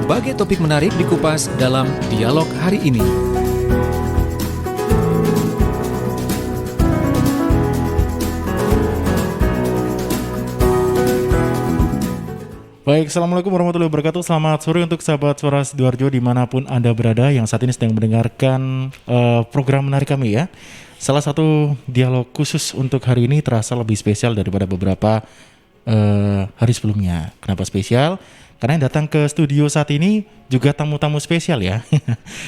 Berbagai topik menarik dikupas dalam dialog hari ini. Baik, Assalamualaikum warahmatullahi wabarakatuh. Selamat sore untuk sahabat Suara Sidoarjo dimanapun Anda berada yang saat ini sedang mendengarkan program menarik kami ya. Salah satu dialog khusus untuk hari ini terasa lebih spesial daripada beberapa hari sebelumnya. Kenapa spesial? Karena yang datang ke studio saat ini juga tamu-tamu spesial ya.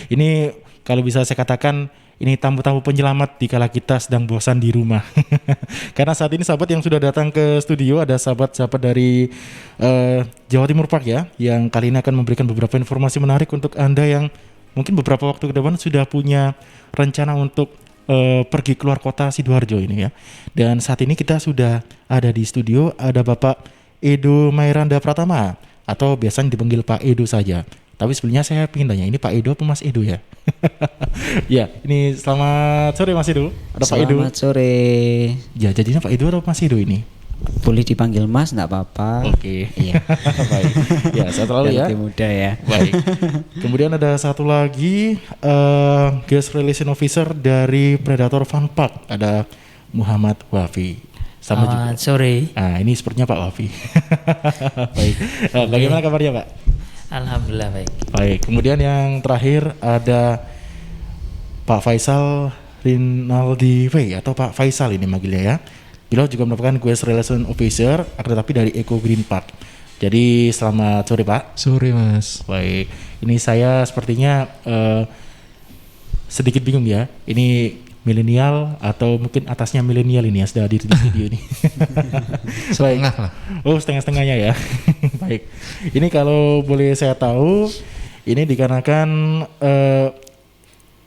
Ini kalau bisa saya katakan ini tamu-tamu penyelamat di kala kita sedang bosan di rumah. Karena saat ini sahabat yang sudah datang ke studio ada sahabat-sahabat dari Jawa Timur Park ya, yang kali ini akan memberikan beberapa informasi menarik untuk Anda yang mungkin beberapa waktu ke depan sudah punya rencana untuk pergi keluar kota Sidoarjo ini ya. Dan saat ini kita sudah ada di studio, ada Bapak Edo Mairanda Pratama atau biasanya dipanggil Pak Edo saja. Tapi sebenarnya saya ingin tanya, ini Pak Edo apa Mas Edo ya? Ya, ini selamat sore Mas Edo. Ada Pak Edo. Selamat sore. Ya, jadinya Pak Edo atau Mas Edo ini? Boleh dipanggil Mas, enggak apa-apa. Oke. Iya. Baik. Ya, saya terlalu ya. Lebih muda ya. Baik. Kemudian ada satu lagi guest relation officer dari Predator Fun Park, ada Muhammad Wafi. Sama juga. Sore. Nah, ini sepertinya Pak Wafi. Baik. Bagaimana kabarnya, Pak? Alhamdulillah baik. Baik, kemudian yang terakhir ada Pak Faisal Rinaldi V atau Pak Faisal ini manggilnya ya. Beliau juga merupakan Guest Relation Officer tetapi dari Eco Green Park. Jadi selamat sore Pak. Sore Mas. Baik, ini saya sepertinya sedikit bingung ya. Ini milenial atau mungkin atasnya milenial ini ya sudah hadir di studio ini. Setengah lah. Oh, setengah-setengahnya ya. Baik. Ini kalau boleh saya tahu, ini dikarenakan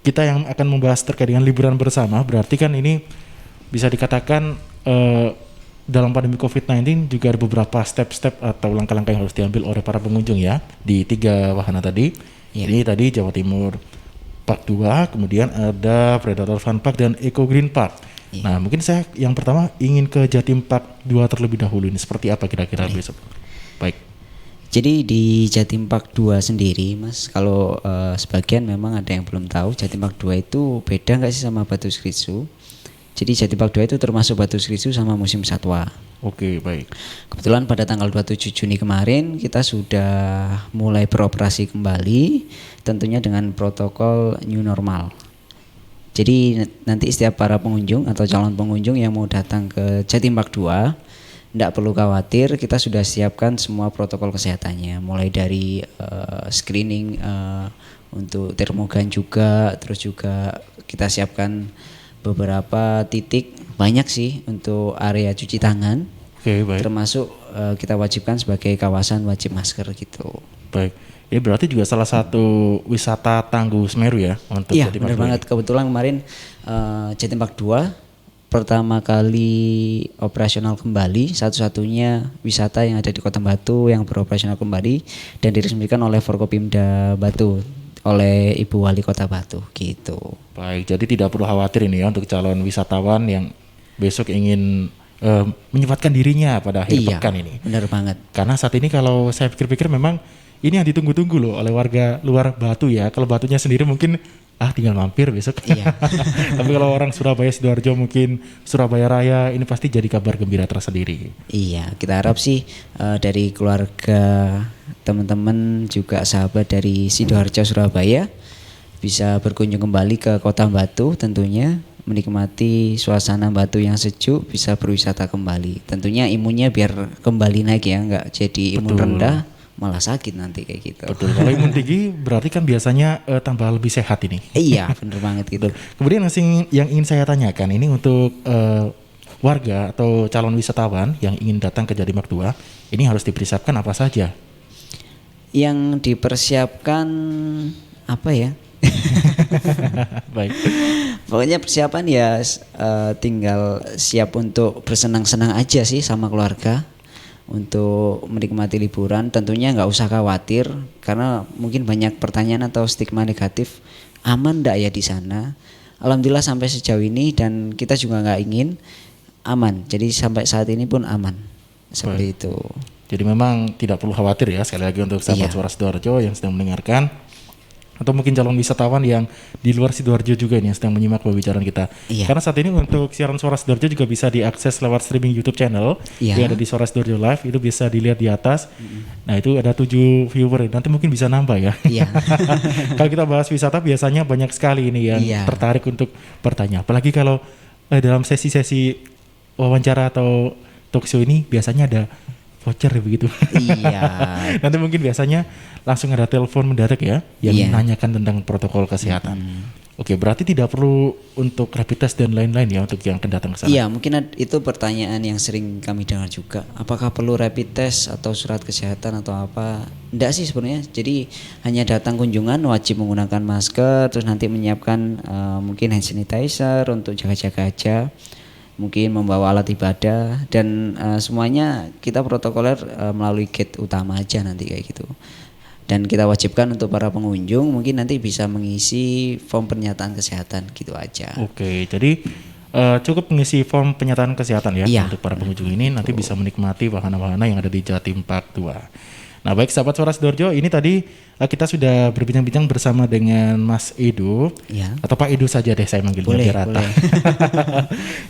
kita yang akan membahas terkait dengan liburan bersama, berarti kan ini bisa dikatakan dalam pandemi COVID-19 juga ada beberapa step-step atau langkah-langkah yang harus diambil oleh para pengunjung ya di 3 wahana tadi. Ya. Ini tadi Jawa Timur Park 2, kemudian ada Predator Fun Park dan Eco Green Park. Ya. Nah, mungkin saya yang pertama ingin ke Jatim Park 2 terlebih dahulu. Ini seperti apa kira-kira besok? Baik. Jadi di Jatim Park 2 sendiri Mas, kalau sebagian memang ada yang belum tahu, Jatim Park 2 itu beda nggak sih sama Batu Skrisu? Jadi Jatim Park 2 itu termasuk Batu Skrisu sama Museum Satwa. Oke, baik. Kebetulan pada tanggal 27 Juni kemarin kita sudah mulai beroperasi kembali, tentunya dengan protokol new normal. Jadi nanti setiap para pengunjung atau calon pengunjung yang mau datang ke Jatim Park 2 tidak perlu khawatir, kita sudah siapkan semua protokol kesehatannya, mulai dari screening untuk termogan juga, terus juga kita siapkan beberapa titik, banyak sih untuk area cuci tangan. Oke, baik. Termasuk kita wajibkan sebagai kawasan wajib masker gitu. Baik. Ini berarti juga salah satu wisata Tangguh Semeru ya untuk Iya, Jatim Park benar 2 banget. ini? Kebetulan kemarin Jatim Park 2 pertama kali operasional kembali, satu-satunya wisata yang ada di Kota Batu yang beroperasional kembali dan diresmikan oleh Forkopimda Batu oleh Ibu Wali Kota Batu gitu. Baik, jadi tidak perlu khawatir ini ya untuk calon wisatawan yang besok ingin menyempatkan dirinya pada akhir pekan ini. Benar banget. Karena saat ini kalau saya pikir-pikir memang ini yang ditunggu-tunggu loh oleh warga luar Batu ya. Kalau Batunya sendiri mungkin tinggal mampir besok. Iya. Tapi kalau orang Surabaya, Sidoarjo, mungkin Surabaya Raya, ini pasti jadi kabar gembira tersendiri. Iya, kita harap sih dari keluarga, teman-teman juga sahabat dari Sidoarjo Surabaya bisa berkunjung kembali ke Kota Batu, tentunya menikmati suasana Batu yang sejuk, bisa berwisata kembali. Tentunya imunnya biar kembali naik ya, nggak jadi imun Betul. rendah malah sakit nanti kayak gitu. Betul. Kalau imun tinggi berarti kan biasanya tambah lebih sehat ini. Iya, bener banget gitu. Kemudian yang ingin saya tanyakan ini untuk warga atau calon wisatawan yang ingin datang ke Jatim Park 2, ini harus dipersiapkan apa saja? Yang dipersiapkan apa ya? Baik. Pokoknya persiapan ya tinggal siap untuk bersenang-senang aja sih sama keluarga untuk menikmati liburan. Tentunya nggak usah khawatir karena mungkin banyak pertanyaan atau stigma negatif, aman nggak ya di sana? Alhamdulillah sampai sejauh ini dan kita juga nggak ingin aman. Jadi sampai saat ini pun aman seperti itu. Jadi memang tidak perlu khawatir ya, sekali lagi untuk sahabat Iya. Suara Sidoarjo yang sedang mendengarkan, atau mungkin calon wisatawan yang di luar Sidoarjo juga nih yang sedang menyimak pembicaraan kita. Iya. Karena saat ini untuk siaran Suara Sidoarjo juga bisa diakses lewat streaming YouTube channel Iya. yang ada di Suara Sidoarjo Live, itu bisa dilihat di atas. Nah itu ada 7 viewer, nanti mungkin bisa nambah ya. Iya. Kalau kita bahas wisata biasanya banyak sekali ini yang Iya. tertarik untuk bertanya. Apalagi kalau dalam sesi-sesi wawancara atau talk show ini biasanya ada voucher ya begitu. Iya. Nanti mungkin biasanya langsung ada telepon mendadak ya yang Iya. menanyakan tentang protokol kesehatan. Oke, berarti tidak perlu untuk rapid test dan lain-lain ya untuk yang akan datang ke sana. Iya, mungkin itu pertanyaan yang sering kami dengar juga. Apakah perlu rapid test atau surat kesehatan atau apa? Enggak sih sebenarnya. Jadi hanya datang kunjungan wajib menggunakan masker, terus nanti menyiapkan mungkin hand sanitizer untuk jaga-jaga aja. Mungkin membawa alat ibadah dan semuanya kita protokoler melalui gate utama aja nanti kayak gitu. Dan kita wajibkan untuk para pengunjung mungkin nanti bisa mengisi form pernyataan kesehatan gitu aja. Oke, jadi cukup mengisi form pernyataan kesehatan ya Iya. untuk para pengunjung ini nanti bisa menikmati wahana-wahana yang ada di Jatim Park 2. Nah baik sahabat Suara Sidoarjo, ini tadi kita sudah berbincang-bincang bersama dengan Mas Edo, Iya. atau Pak Edo saja deh saya manggilnya Boleh, biar rata. boleh.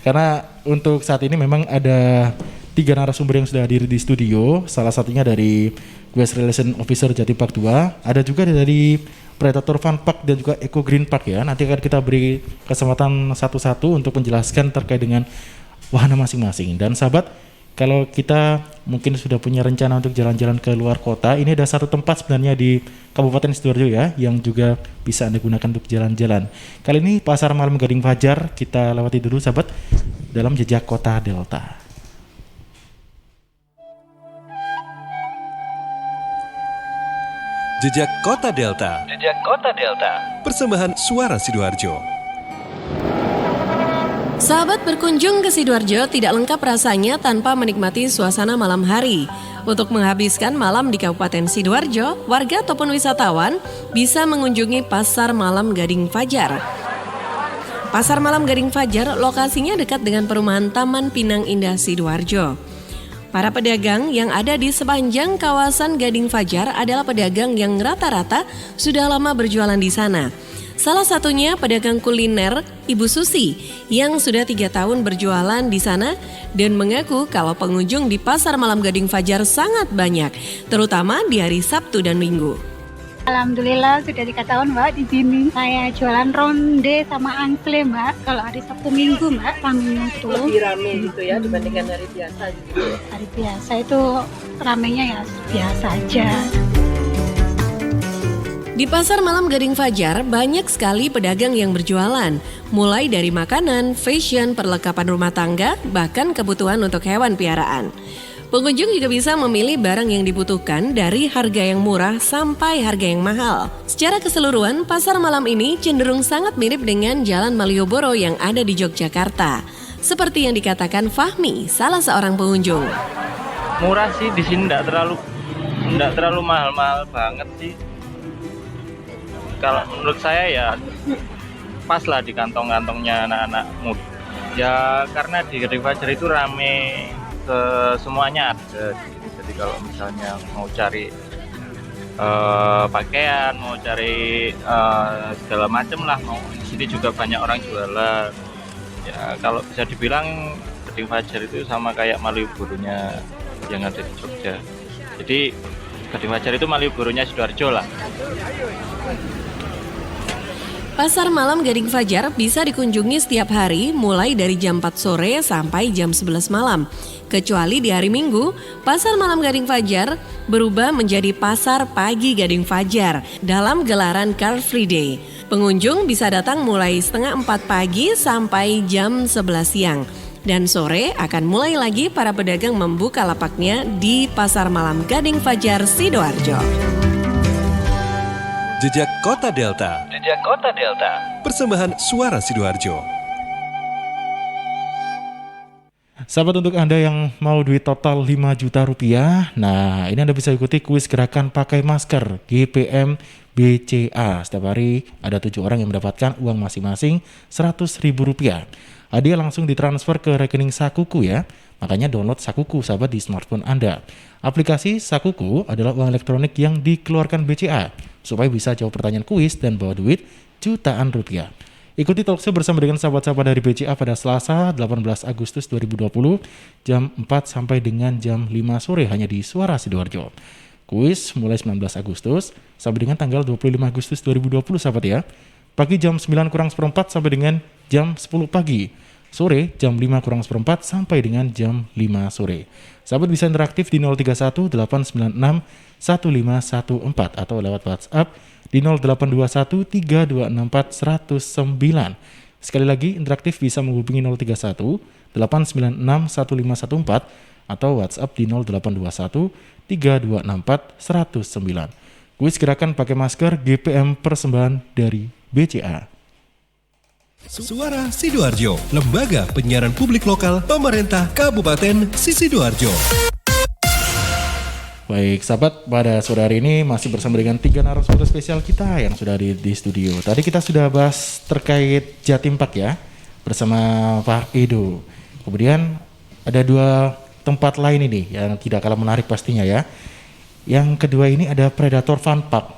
Karena untuk saat ini memang ada 3 narasumber yang sudah hadir di studio, salah satunya dari Guest Relation Officer Jatim Park 2, ada juga dari Predator Fun Park dan juga Eco Green Park ya. Nanti akan kita beri kesempatan satu-satu untuk menjelaskan terkait dengan wahana masing-masing. Dan sahabat, kalau kita mungkin sudah punya rencana untuk jalan-jalan ke luar kota, ini ada satu tempat sebenarnya di Kabupaten Sidoarjo ya, yang juga bisa Anda gunakan untuk jalan-jalan. Kali ini Pasar Malam Gading Fajar, kita lewati dulu sahabat, dalam jejak kota Delta. Jejak Kota Delta. Jejak Kota Delta. Persembahan Suara Sidoarjo. Sahabat, berkunjung ke Sidoarjo tidak lengkap rasanya tanpa menikmati suasana malam hari. Untuk menghabiskan malam di Kabupaten Sidoarjo, warga ataupun wisatawan bisa mengunjungi Pasar Malam Gading Fajar. Pasar Malam Gading Fajar lokasinya dekat dengan perumahan Taman Pinang Indah Sidoarjo. Para pedagang yang ada di sepanjang kawasan Gading Fajar adalah pedagang yang rata-rata sudah lama berjualan di sana. Salah satunya pedagang kuliner Ibu Susi yang sudah 3 tahun berjualan di sana dan mengaku kalau pengunjung di Pasar Malam Gading Fajar sangat banyak, terutama di hari Sabtu dan Minggu. Alhamdulillah sudah 3 tahun Mbak di sini. Saya jualan ronde sama angkleh Mbak. Kalau hari Sabtu Minggu Mbak, ramenya itu lebih rame gitu ya dibandingkan hari biasa gitu. hari biasa itu ramenya ya biasa aja. Di Pasar Malam Gading Fajar banyak sekali pedagang yang berjualan, mulai dari makanan, fashion, perlengkapan rumah tangga, bahkan kebutuhan untuk hewan piaraan. Pengunjung juga bisa memilih barang yang dibutuhkan dari harga yang murah sampai harga yang mahal. Secara keseluruhan, pasar malam ini cenderung sangat mirip dengan Jalan Malioboro yang ada di Yogyakarta. Seperti yang dikatakan Fahmi, salah seorang pengunjung. Murah sih di sini, enggak terlalu mahal-mahal banget sih. Kalau menurut saya ya pas lah di kantong-kantongnya anak-anak muda. Ya karena di Gading Fajar itu rame, semuanya ada gitu. Jadi kalau misalnya mau cari pakaian, mau cari segala macam lah, mau di sini juga banyak orang jualan. Ya kalau bisa dibilang Gading Fajar itu sama kayak Malioboro-nya yang ada di Jogja. Jadi Gading Fajar itu Malioboro-nya Sidoarjo lah. Pasar Malam Gading Fajar bisa dikunjungi setiap hari mulai dari jam 4 sore sampai jam 11 malam. Kecuali di hari Minggu, Pasar Malam Gading Fajar berubah menjadi Pasar Pagi Gading Fajar dalam gelaran Car Free Day. Pengunjung bisa datang mulai setengah 4 pagi sampai jam 11 siang. Dan sore akan mulai lagi para pedagang membuka lapaknya di Pasar Malam Gading Fajar Sidoarjo. Jejak Kota Delta. Jejak Kota Delta. Persembahan Suara Sidoarjo. Sahabat, untuk Anda yang mau duit total 5 juta rupiah, nah ini Anda bisa ikuti kuis gerakan pakai masker GPM BCA. Setiap hari ada 7 orang yang mendapatkan uang masing-masing 100.000 rupiah. Hadiah langsung ditransfer ke rekening Sakuku ya. Makanya download Sakuku sahabat di smartphone Anda. Aplikasi Sakuku adalah uang elektronik yang dikeluarkan BCA supaya bisa jawab pertanyaan kuis dan bawa duit jutaan rupiah. Ikuti talkshow bersama dengan sahabat-sahabat dari BCA pada Selasa 18 Agustus 2020 jam 4 sampai dengan jam 5 sore hanya di Suara Sidoarjo. Kuis mulai 19 Agustus sampai dengan tanggal 25 Agustus 2020 sahabat ya. Pagi jam 9 kurang seperempat sampai dengan jam 10 pagi. Sore jam 5 kurang seperempat sampai dengan jam 5 sore. Sahabat bisa interaktif di 031 896 1514 atau lewat WhatsApp di 0821 3264 109. Sekali lagi interaktif bisa menghubungi 031 896 1514 atau WhatsApp di 0821 3264 109. Kuis gerakan pakai masker GPM persembahan dari BCA. Suara Sidoarjo, lembaga penyiaran publik lokal pemerintah Kabupaten Sidoarjo. Baik, sahabat, pada sore hari ini masih bersama dengan 3 narasumber spesial kita yang sudah di studio. Tadi kita sudah bahas terkait Jatim Park ya, bersama Pak Edo. Kemudian ada 2 tempat lain ini yang tidak kalah menarik pastinya ya. Yang kedua ini ada Predator Fun Park.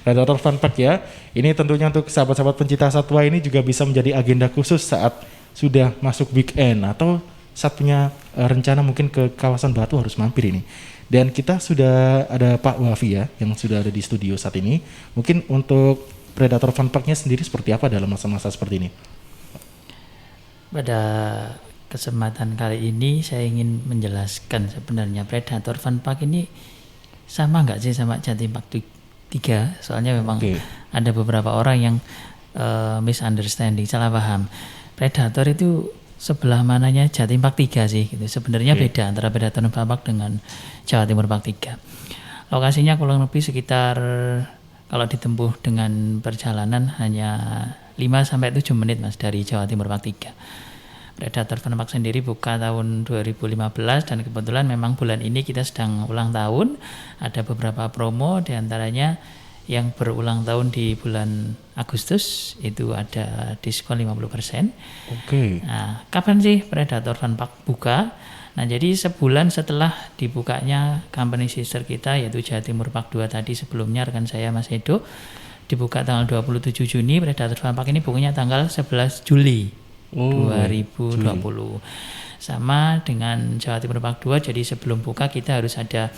Predator Fun Park ya. Ini tentunya untuk sahabat-sahabat pencinta satwa ini juga bisa menjadi agenda khusus saat sudah masuk weekend atau saat punya rencana mungkin ke kawasan Batu harus mampir ini. Dan kita sudah ada Pak Wafi ya yang sudah ada di studio saat ini. Mungkin untuk Predator Fun Park-nya sendiri seperti apa dalam masa-masa seperti ini? Pada kesempatan kali ini saya ingin menjelaskan sebenarnya Predator Fun Park ini sama nggak sih sama Jatim Park 3? Soalnya memang ada beberapa orang yang misunderstanding, salah paham. Predator itu sebelah mananya Jatim Park 3 sih gitu. Sebenarnya beda antara Predator Fun Park dengan Jawa Timur Park 3. Lokasinya kurang lebih sekitar kalau ditempuh dengan perjalanan hanya 5-7 menit Mas dari Jawa Timur Park 3. Predator Fun Park sendiri buka tahun 2015 dan kebetulan memang bulan ini kita sedang ulang tahun. Ada beberapa promo diantaranya yang berulang tahun di bulan Agustus itu ada diskon 50%. Nah, kapan sih Predator Fun Park buka? Nah, jadi sebulan setelah dibukanya company sister kita yaitu Jawa Timur Park 2 tadi sebelumnya rekan saya Mas Edo dibuka tanggal 27 Juni, Predator Fun Park ini bukanya tanggal 11 Juli 2020. Sama dengan Jawa Timur Park 2, jadi sebelum buka kita harus ada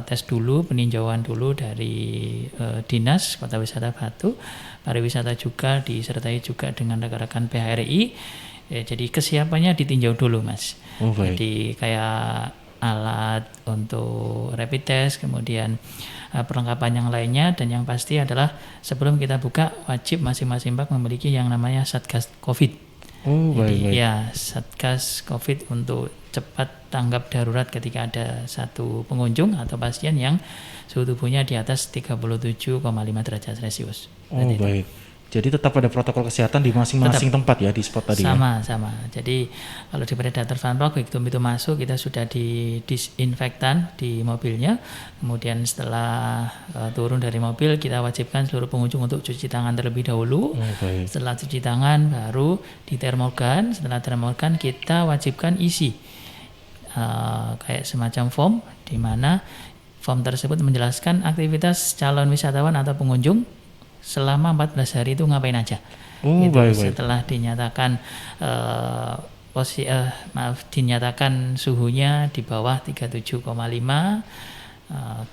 tes dulu, peninjauan dulu dari Dinas Kota Wisata Batu, pariwisata juga disertai juga dengan rekan-rekan PHRI. Ya, jadi kesiapannya ditinjau dulu Mas. Jadi kayak alat untuk rapid test, kemudian perlengkapan yang lainnya, dan yang pasti adalah sebelum kita buka wajib masing-masing park memiliki yang namanya Satgas Covid. Jadi ya Satgas Covid untuk cepat tanggap darurat ketika ada satu pengunjung atau pasien yang suhu tubuhnya di atas 37,5 derajat Celcius. Baik. Jadi tetap ada protokol kesehatan di masing-masing tempat ya di spot tadi. Sama. Jadi kalau di Predator Fun Park begitu itu masuk kita sudah di disinfektan di mobilnya. Kemudian setelah turun dari mobil kita wajibkan seluruh pengunjung untuk cuci tangan terlebih dahulu. Setelah cuci tangan baru di termogan. Setelah termogan kita wajibkan isi kayak semacam form di mana form tersebut menjelaskan aktivitas calon wisatawan atau pengunjung selama 14 hari itu ngapain aja. Setelah dinyatakan dinyatakan suhunya di bawah 37,5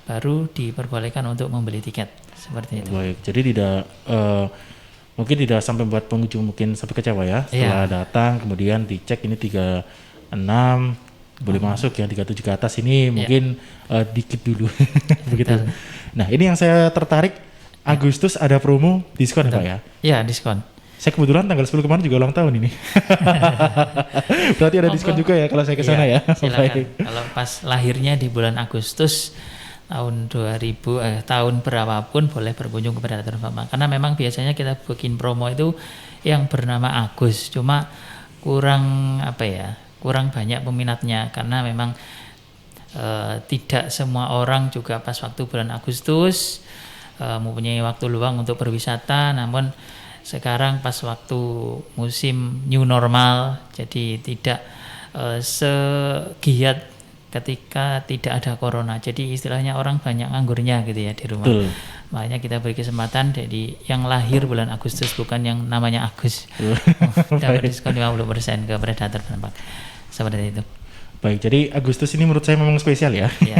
baru diperbolehkan untuk membeli tiket seperti itu. Jadi tidak mungkin tidak sampai membuat pengunjung mungkin sampai kecewa ya. Setelah datang kemudian dicek ini 36 boleh masuk, yang 37 ke atas ini mungkin dikit dulu. Begitu. Nah, ini yang saya tertarik. Agustus ada promo diskon ya Pak ya? Iya, diskon. Saya kebetulan tanggal 10 kemarin juga ulang tahun ini. Berarti ada diskon juga ya kalau saya ke sana ya. Silakan. Kalau pas lahirnya di bulan Agustus tahun 2000 tahun berapapun boleh berkunjung ke Predator Fun Park. Karena memang biasanya kita bikin promo itu yang bernama Agus. Cuma kurang banyak peminatnya karena memang tidak semua orang juga pas waktu bulan Agustus mempunyai waktu luang untuk berwisata. Namun sekarang pas waktu musim new normal, jadi tidak segiat ketika tidak ada corona. Jadi istilahnya orang banyak nganggurnya gitu ya di rumah. Betul. Makanya kita beri kesempatan jadi yang lahir bulan Agustus, bukan yang namanya Agus. Dapat diskon 50% ke Predator Fun Park. Seperti itu. Baik, jadi Agustus ini menurut saya memang spesial ya. Iya.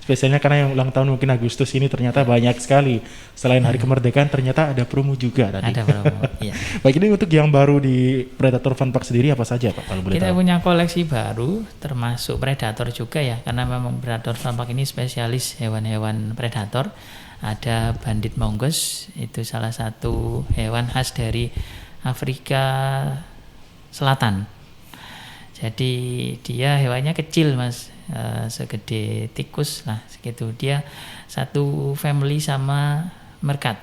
Spesialnya karena yang ulang tahun mungkin Agustus ini ternyata banyak sekali. Selain hari kemerdekaan ternyata ada promo juga tadi. Ada promo, iya. Baik, ini untuk yang baru di Predator Fun Park sendiri apa saja Pak kalau boleh Kita tahu? punya koleksi baru termasuk predator juga ya, karena memang Predator Fun Park ini spesialis hewan-hewan predator. Ada bandit mongoose, itu salah satu hewan khas dari Afrika Selatan. Jadi dia hewannya kecil Mas, segede tikus lah segitu. Dia satu family sama meerkat.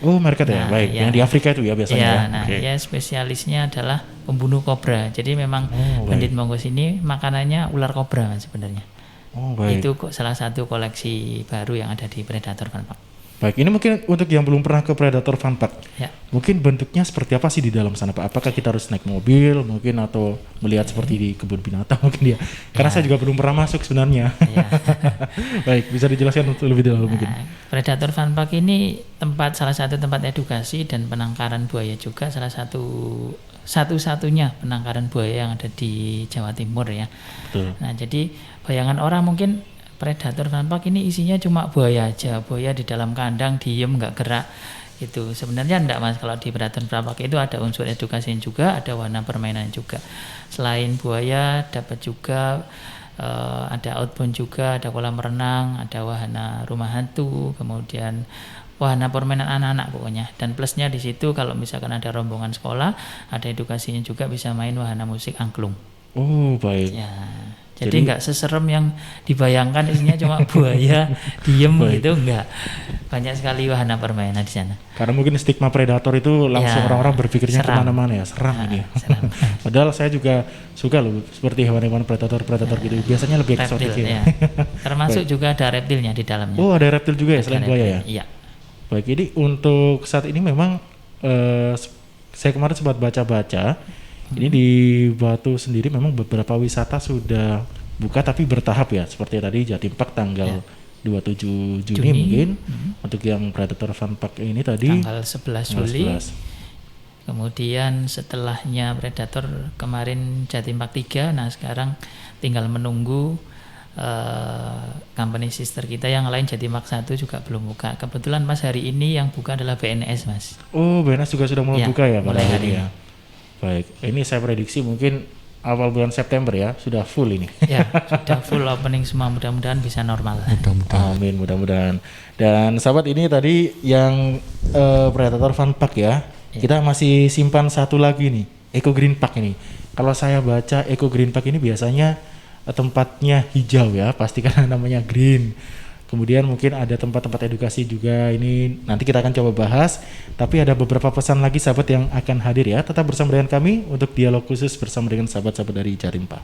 Oh, meerkat ya, baik. Ya. Yang di Afrika itu ya biasanya. Ya, Ya. nah Oke. dia spesialisnya adalah pembunuh kobra. Jadi memang bandit mongoose ini makanannya ular kobra Mas, sebenarnya. Oh, baik. Itu kok salah satu koleksi baru yang ada di Predator Fun Park. Baik, ini mungkin untuk yang belum pernah ke Predator Fun Park. Ya. Mungkin bentuknya seperti apa sih di dalam sana Pak? Apakah kita harus naik mobil mungkin atau melihat seperti di kebun binatang mungkin ya? Karena saya juga belum pernah masuk sebenarnya. Ya. Baik, bisa dijelaskan untuk lebih dalam mungkin. Predator Fun Park ini salah satu tempat edukasi dan penangkaran buaya juga, salah satu-satunya penangkaran buaya yang ada di Jawa Timur ya. Betul. Nah, jadi bayangan orang mungkin Predator Fun Park ini isinya cuma buaya aja, buaya di dalam kandang diem nggak gerak itu. Sebenarnya enggak Mas, kalau di Predator Fun Park itu ada unsur edukasi juga, ada wahana permainan juga. Selain buaya dapat juga ada outbound juga, ada kolam renang, ada wahana rumah hantu, kemudian wahana permainan anak-anak pokoknya. Dan plusnya di situ kalau misalkan ada rombongan sekolah, ada edukasinya juga, bisa main wahana musik angklung. Oh, baik. Ya. Jadi nggak seserem yang dibayangkan isinya cuma buaya diem gitu, enggak. Banyak sekali wahana permainan di sana. Karena mungkin stigma predator itu langsung orang-orang berpikirnya kemana-mana ya, seram ini. Seram. Padahal saya juga suka loh seperti hewan-hewan predator gitu. Biasanya lebih eksotik ya. Termasuk juga ada reptilnya di dalamnya. Oh, ada reptil juga ya selain buaya ya? Iya. Baik, ini untuk saat ini memang saya kemarin sempat baca-baca. Ini di Batu sendiri memang beberapa wisata sudah buka tapi bertahap ya. Seperti tadi Jatim Park tanggal 27 Juni mungkin. Untuk yang Predator Fun Park ini tadi tanggal 11 Juli. Kemudian setelahnya Predator kemarin Jatim Park 3. Nah sekarang tinggal menunggu company sister kita yang lain. Jatim Park 1 juga belum buka. Kebetulan Mas hari ini yang buka adalah BNS Mas. Oh, BNS juga sudah mulai buka ya mulai hari ini. Baik, ini saya prediksi mungkin awal bulan September ya, sudah full ini. Ya, sudah full opening semua, mudah-mudahan bisa normal. Amin, mudah-mudahan. Dan sahabat, ini tadi yang Predator Fun Park ya. Kita masih simpan satu lagi nih, Eco Green Park ini. Kalau saya baca Eco Green Park ini biasanya tempatnya hijau ya, pasti karena namanya green. Kemudian mungkin ada tempat-tempat edukasi juga, ini nanti kita akan coba bahas. Tapi ada beberapa pesan lagi sahabat yang akan hadir ya. Tetap bersama dengan kami untuk dialog khusus bersama dengan sahabat-sahabat dari Jatim Park.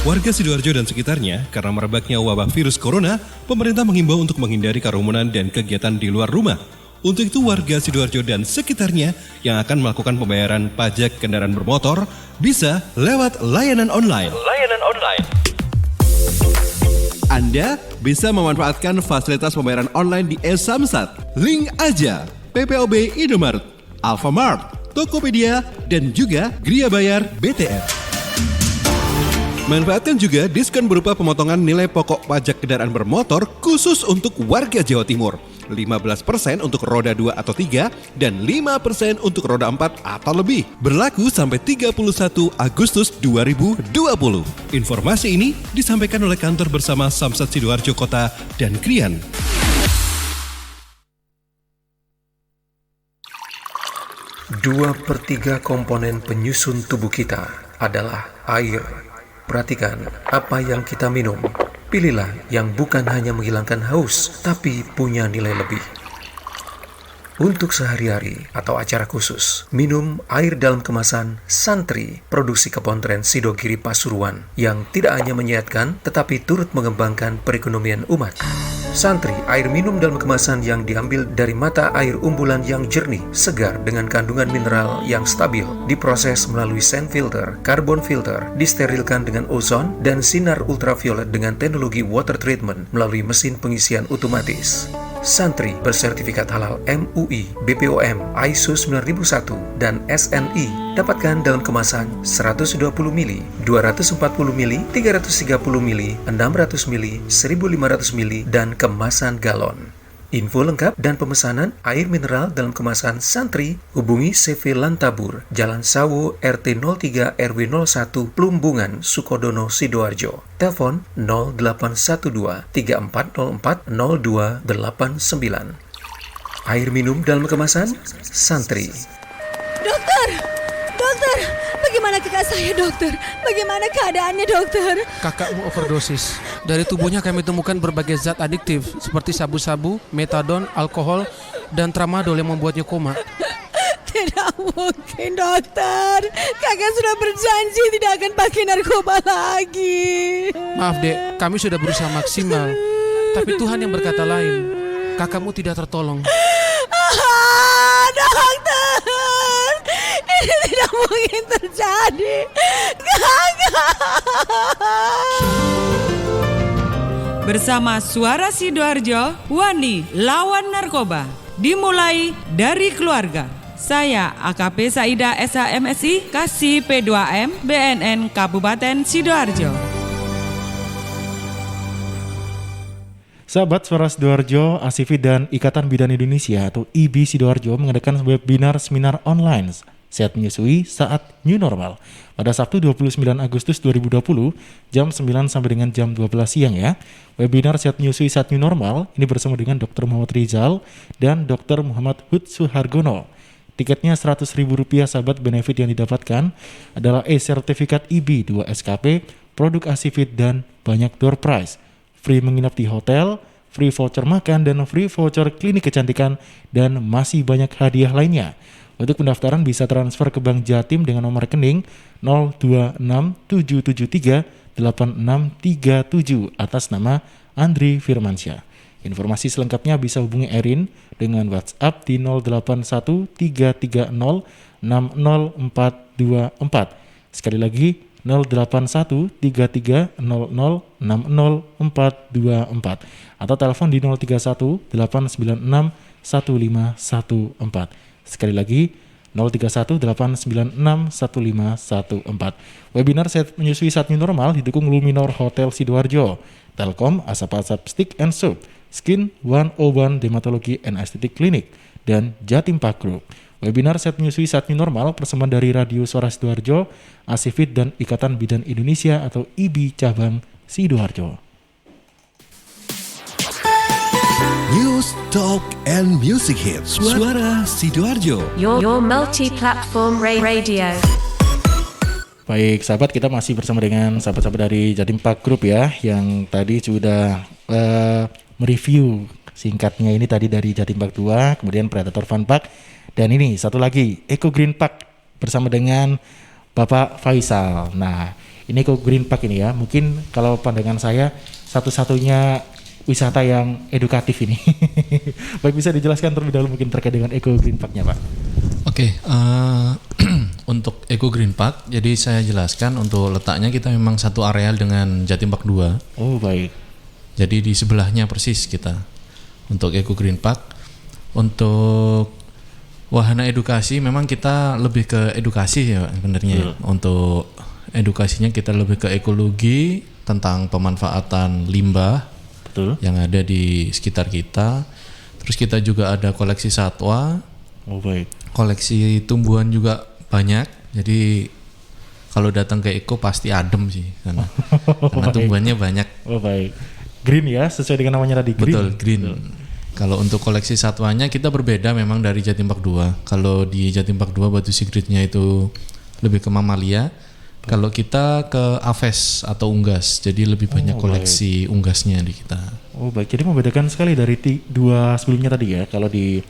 Warga Sidoarjo dan sekitarnya, karena merebaknya wabah virus corona, pemerintah menghimbau untuk menghindari kerumunan dan kegiatan di luar rumah. Untuk itu warga Sidoarjo dan sekitarnya yang akan melakukan pembayaran pajak kendaraan bermotor bisa lewat layanan online. Anda bisa memanfaatkan fasilitas pembayaran online di e-Samsat, Link Aja, PPOB Indomaret, Alfamart, Tokopedia, dan juga Gria Bayar BTR. Manfaatkan juga diskon berupa pemotongan nilai pokok pajak kendaraan bermotor khusus untuk warga Jawa Timur. 15% untuk roda 2 atau 3 dan 5% untuk roda 4 atau lebih. Berlaku sampai 31 Agustus 2020. Informasi ini disampaikan oleh kantor bersama Samsat Sidoarjo Kota dan Krian. Dua per 3 komponen penyusun tubuh kita adalah air. Perhatikan apa yang kita minum. Pilihlah yang bukan hanya menghilangkan haus, tapi punya nilai lebih. untuk sehari-hari atau acara khusus. Minum air dalam kemasan Santri, produksi Kepontren Sidogiri Pasuruan, yang tidak hanya menyehatkan tetapi turut mengembangkan perekonomian umat. Santri, air minum dalam kemasan yang diambil dari mata air umbulan yang jernih, segar dengan kandungan mineral yang stabil, diproses melalui sand filter, carbon filter, disterilkan dengan ozon dan sinar ultraviolet dengan teknologi water treatment melalui mesin pengisian otomatis. Santri bersertifikat halal MUI, BPOM, ISO 9001, dan SNI. Dapatkan dalam kemasan 120 ml, 240 ml, 330 ml, 600 ml, 1500 ml, dan kemasan galon. Info lengkap dan pemesanan air mineral dalam kemasan Santri, hubungi CV Lantabur, Jalan Sawo, RT 03 RW 01, Plumbungan, Sukodono, Sidoarjo. Telepon 0812 3404 0289. Air minum dalam kemasan Santri. Dokter, bagaimana kakak saya, dokter? Bagaimana keadaannya, dokter? Kakakmu overdosis. Dari tubuhnya kami temukan berbagai zat adiktif seperti sabu-sabu, metadon, alkohol, dan tramadol yang membuatnya koma. Tidak mungkin, dokter. Kakak sudah berjanji tidak akan pakai narkoba lagi. Maaf, Dek, kami sudah berusaha maksimal. Tapi Tuhan yang berkata lain. Kakakmu tidak tertolong. Dokter, ini tidak mungkin terjadi. Kakak. Bersama Suara Sidoarjo, Wani lawan narkoba. Dimulai dari keluarga. Saya AKP Saida SHMSI, Kasih P2M, BNN Kabupaten Sidoarjo. Sahabat Suara Sidoarjo, ASIFI dan Ikatan Bidan Indonesia atau IBI Sidoarjo mengadakan webinar seminar online Sehat Menyusui Saat New Normal pada Sabtu 29 Agustus 2020 jam 9 sampai dengan jam 12 siang ya. Webinar Sehat Menyusui Saat New Normal ini bersama dengan Dr. Muhammad Rizal dan Dr. Muhammad Hud Suhargono. Tiketnya Rp100.000 sahabat. Benefit yang didapatkan adalah e-sertifikat IBI 2 SKP, produk ASIFI dan banyak door prize. Free menginap di hotel, free voucher makan, dan free voucher klinik kecantikan, dan masih banyak hadiah lainnya. Untuk pendaftaran bisa transfer ke Bank Jatim dengan nomor rekening 0267738637 atas nama Andri Firmansyah. Informasi selengkapnya bisa hubungi Erin dengan WhatsApp di 081330600424. Sekali lagi 081330600424 atau telepon di 0318961514. Sekali lagi 0318961514. Webinar Sehat Menyusui Saat New Normal didukung Luminor Hotel Sidoarjo, Telkom, Asap Stick and Soap, Skin 101 Dermatology and Aesthetic Clinic, dan Jatim Park Group. Webinar Sehat Menyusui Saat New Normal persembahan dari Radio Suara Sidoarjo, ASIFI dan Ikatan Bidan Indonesia atau IBI Cabang Sidoarjo. News, Talk, and Music Hits Suara Sidoarjo. Your multi-platform radio. Baik sahabat, kita masih bersama dengan sahabat-sahabat dari Jatim Park Group ya, yang tadi sudah mereview singkatnya ini tadi dari Jatim Park 2, kemudian Predator Fun Park. Dan ini satu lagi, Eco Green Park bersama dengan Bapak Faisal. Nah, ini Eco Green Park ini ya, mungkin kalau pandangan saya satu-satunya wisata yang edukatif ini. Baik, bisa dijelaskan terlebih dahulu mungkin terkait dengan Eco Green Park-nya, Pak? Oke, untuk Eco Green Park, jadi saya jelaskan untuk letaknya kita memang satu areal dengan Jatim Park 2. Oh, baik. Jadi di sebelahnya persis kita untuk Eco Green Park. Untuk wahana edukasi memang kita lebih ke edukasi ya sebenarnya. Untuk edukasinya kita lebih ke ekologi tentang pemanfaatan limbah. Betul. Yang ada di sekitar kita. Terus kita juga ada koleksi satwa. Oh, baik. Koleksi tumbuhan juga banyak. Jadi kalau datang ke Eko pasti adem sih karena tumbuhannya banyak. Oh, baik. Green ya, sesuai dengan namanya tadi, green. Betul, green. Kalau untuk koleksi satwanya kita berbeda memang dari Jatim Park 2. Kalau di Jatim Park 2 batu secretnya itu lebih ke mamalia. Kalau kita ke aves atau unggas, jadi lebih banyak koleksi unggasnya di kita. Oh, baik. Jadi membedakan sekali dari dua sebelumnya tadi ya. Kalau di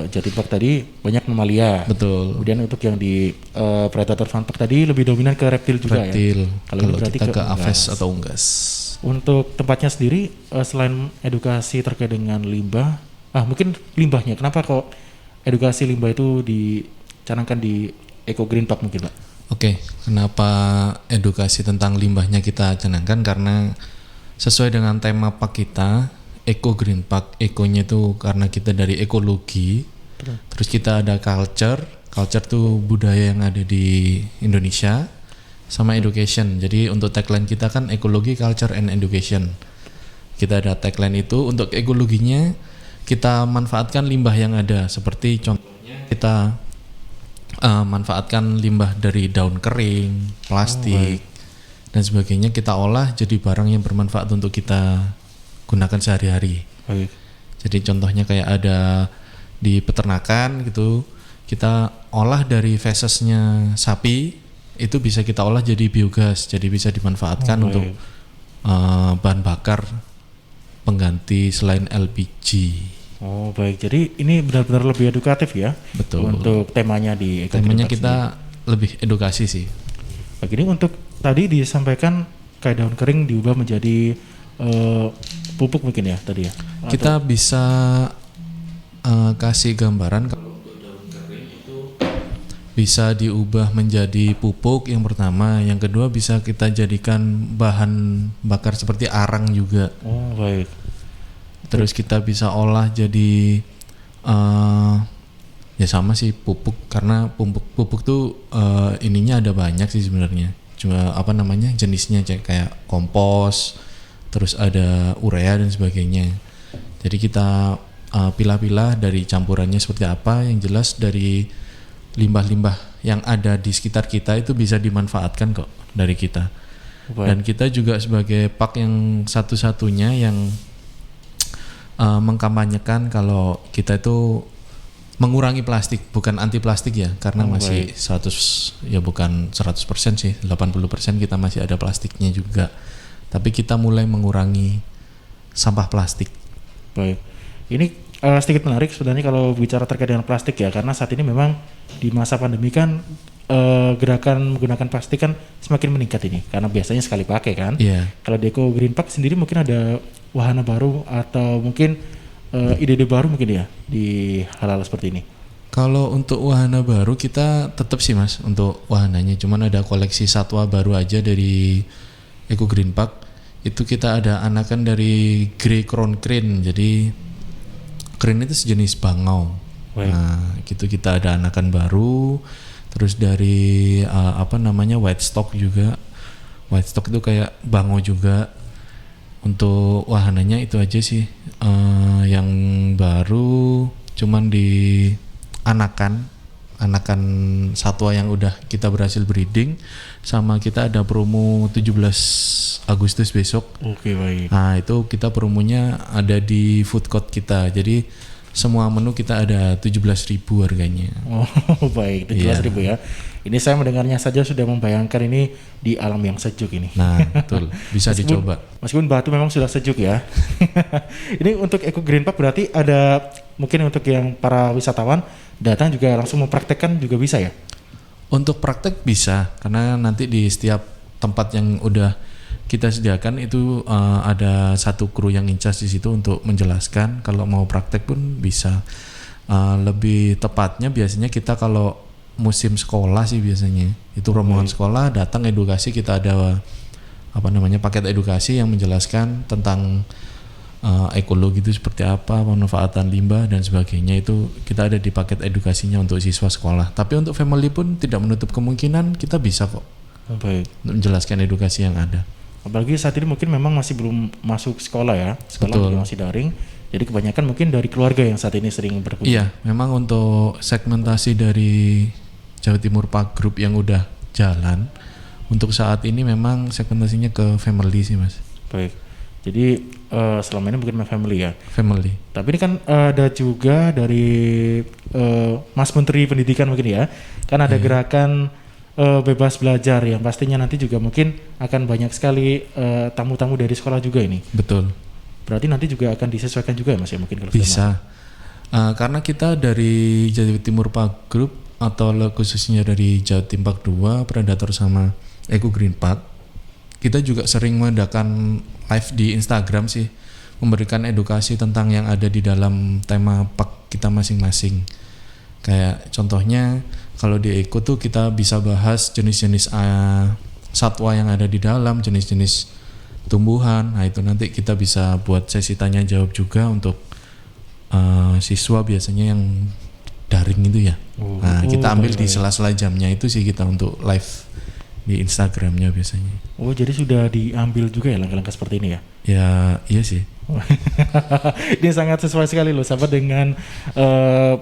Jatim Park tadi banyak mamalia. Betul. Kemudian untuk yang di Predator Fun Park tadi lebih dominan ke reptil juga reptil. ya. Kalau kita ke aves atau unggas. Untuk tempatnya sendiri selain edukasi terkait dengan limbah, mungkin limbahnya. Kenapa kok edukasi limbah itu dicanangkan di Eco Green Park mungkin, Pak? Oke, kenapa edukasi tentang limbahnya kita canangkan? Karena sesuai dengan tema park kita, Eco Green Park. Ekonya itu karena kita dari ekologi, terus kita ada culture tuh budaya yang ada di Indonesia, sama education. Jadi untuk tagline kita kan ekologi, culture, and education. Kita ada tagline itu. Untuk ekologinya kita manfaatkan limbah yang ada, seperti contohnya kita manfaatkan limbah dari daun kering, plastik, dan sebagainya, kita olah jadi barang yang bermanfaat untuk kita gunakan sehari-hari. Jadi contohnya kayak ada di peternakan gitu, kita olah dari fesesnya sapi, itu bisa kita olah jadi biogas, jadi bisa dimanfaatkan untuk bahan bakar pengganti selain LPG. Oh baik, jadi ini benar-benar lebih edukatif ya. Betul. Untuk temanya di Eco temanya Green Park kita sendiri. Lebih edukasi sih. Begini, untuk tadi disampaikan kayak daun kering diubah menjadi pupuk mungkin ya tadi ya. Kita bisa kasih gambaran kalau daun kering itu bisa diubah menjadi pupuk yang pertama, yang kedua bisa kita jadikan bahan bakar seperti arang juga. Oh baik. Terus kita bisa olah jadi ya sama sih pupuk, karena pupuk tuh ininya ada banyak sih sebenarnya. Cuma apa namanya jenisnya kayak kompos, terus ada urea dan sebagainya. Jadi kita pilah-pilah dari campurannya seperti apa. Yang jelas dari limbah-limbah yang ada di sekitar kita itu bisa dimanfaatkan kok dari kita. Dan kita juga sebagai park yang satu-satunya yang mengkampanyekan kalau kita itu mengurangi plastik, bukan anti plastik ya, karena masih 100 ya, bukan 100% sih, 80% kita masih ada plastiknya juga. Tapi kita mulai mengurangi sampah plastik. Baik. Ini sedikit menarik sebenarnya kalau bicara terkait dengan plastik ya, karena saat ini memang di masa pandemi kan gerakan menggunakan plastik kan semakin meningkat ini, karena biasanya sekali pakai kan. Yeah. Kalau di Eco Green Park sendiri mungkin ada wahana baru atau mungkin ide-ide baru mungkin ya di hal-hal seperti ini. Kalau untuk wahana baru kita tetap sih Mas untuk wahananya, cuman ada koleksi satwa baru aja dari Eco Green Park. Itu kita ada anakan dari grey crown crane. Jadi crane itu sejenis bangau. Nah, gitu kita ada anakan baru. Terus dari white stock juga. White stock itu kayak bangau juga. Untuk wahananya itu aja sih yang baru, cuman di anakan satwa yang udah kita berhasil breeding, sama kita ada promo 17 Agustus besok. Oke, baik. Nah itu kita promonya ada di food court kita, jadi semua menu kita ada 17.000 harganya. Oh baik, 17.000 ya. Ini saya mendengarnya saja sudah membayangkan ini di alam yang sejuk ini. Nah betul, bisa dicoba. Meskipun Batu memang sudah sejuk ya. Ini untuk Eco Green Park berarti ada mungkin untuk yang para wisatawan datang juga langsung mempraktekkan juga bisa ya? Untuk praktek bisa, karena nanti di setiap tempat yang udah kita sediakan itu ada satu kru yang in charge di situ untuk menjelaskan. Kalau mau praktek pun bisa. Lebih tepatnya biasanya kita kalau musim sekolah sih biasanya itu rombongan sekolah datang edukasi, kita ada paket edukasi yang menjelaskan tentang ekologi itu seperti apa, pemanfaatan limbah dan sebagainya. Itu kita ada di paket edukasinya untuk siswa sekolah. Tapi untuk family pun tidak menutup kemungkinan kita bisa kok menjelaskan edukasi yang ada. Apalagi saat ini mungkin memang masih belum masuk sekolah ya, sekolah juga masih daring. Jadi kebanyakan mungkin dari keluarga yang saat ini sering berkunjung. Iya, memang untuk segmentasi dari Jawa Timur Park Group yang udah jalan, untuk saat ini memang segmentasinya ke family sih Mas. Baik, jadi selama ini mungkin family ya. Family. Tapi ini kan ada juga dari Mas Menteri Pendidikan mungkin ya, kan ada gerakan bebas belajar yang pastinya nanti juga mungkin akan banyak sekali tamu-tamu dari sekolah juga ini. Betul. Berarti nanti juga akan disesuaikan juga ya Mas ya mungkin kalau bisa. Karena kita dari Jawa Timur Park Group atau khususnya dari Jatim Park 2, Predator sama Eco Green Park, kita juga sering mengadakan live di Instagram sih, memberikan edukasi tentang yang ada di dalam tema park kita masing-masing. Kayak contohnya kalau di Eco tuh kita bisa bahas jenis-jenis satwa yang ada di dalam, jenis-jenis tumbuhan. Nah itu nanti kita bisa buat sesi tanya jawab juga untuk siswa biasanya yang daring itu ya. Nah kita ambil di sela-sela jamnya itu sih kita untuk live di Instagramnya biasanya. Oh jadi sudah diambil juga ya langkah-langkah seperti ini ya? Ya iya sih. Ini sangat sesuai sekali loh sahabat dengan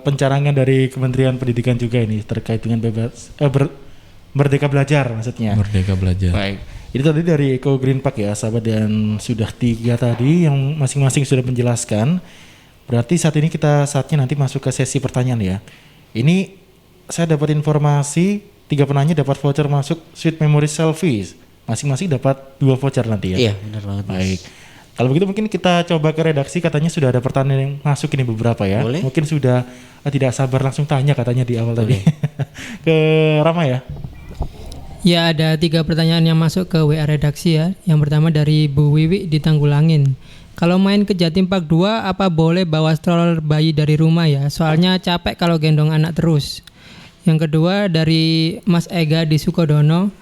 pencarangan dari Kementerian Pendidikan juga ini terkait dengan Merdeka Belajar maksudnya. Merdeka Belajar. Baik. Itu tadi dari Eco Green Park ya sahabat, dan sudah 3 tadi yang masing-masing sudah menjelaskan. Berarti saatnya nanti masuk ke sesi pertanyaan ya. Ini saya dapat informasi 3 penanya dapat voucher masuk Sweet Memory Selfies. Masing-masing dapat 2 voucher nanti ya. Iya, benar banget. Baik. Kalau begitu mungkin kita coba ke redaksi, katanya sudah ada pertanyaan yang masuk ini beberapa ya. Boleh. Mungkin sudah tidak sabar langsung tanya katanya di awal tadi. Ke Rama ya. Ya, ada 3 pertanyaan yang masuk ke WA redaksi ya. Yang pertama dari Bu Wiwi di Tanggulangin. Kalau main ke Jatim Park 2, apa boleh bawa stroller bayi dari rumah ya? Soalnya capek kalau gendong anak terus. Yang kedua dari Mas Ega di Sukodono.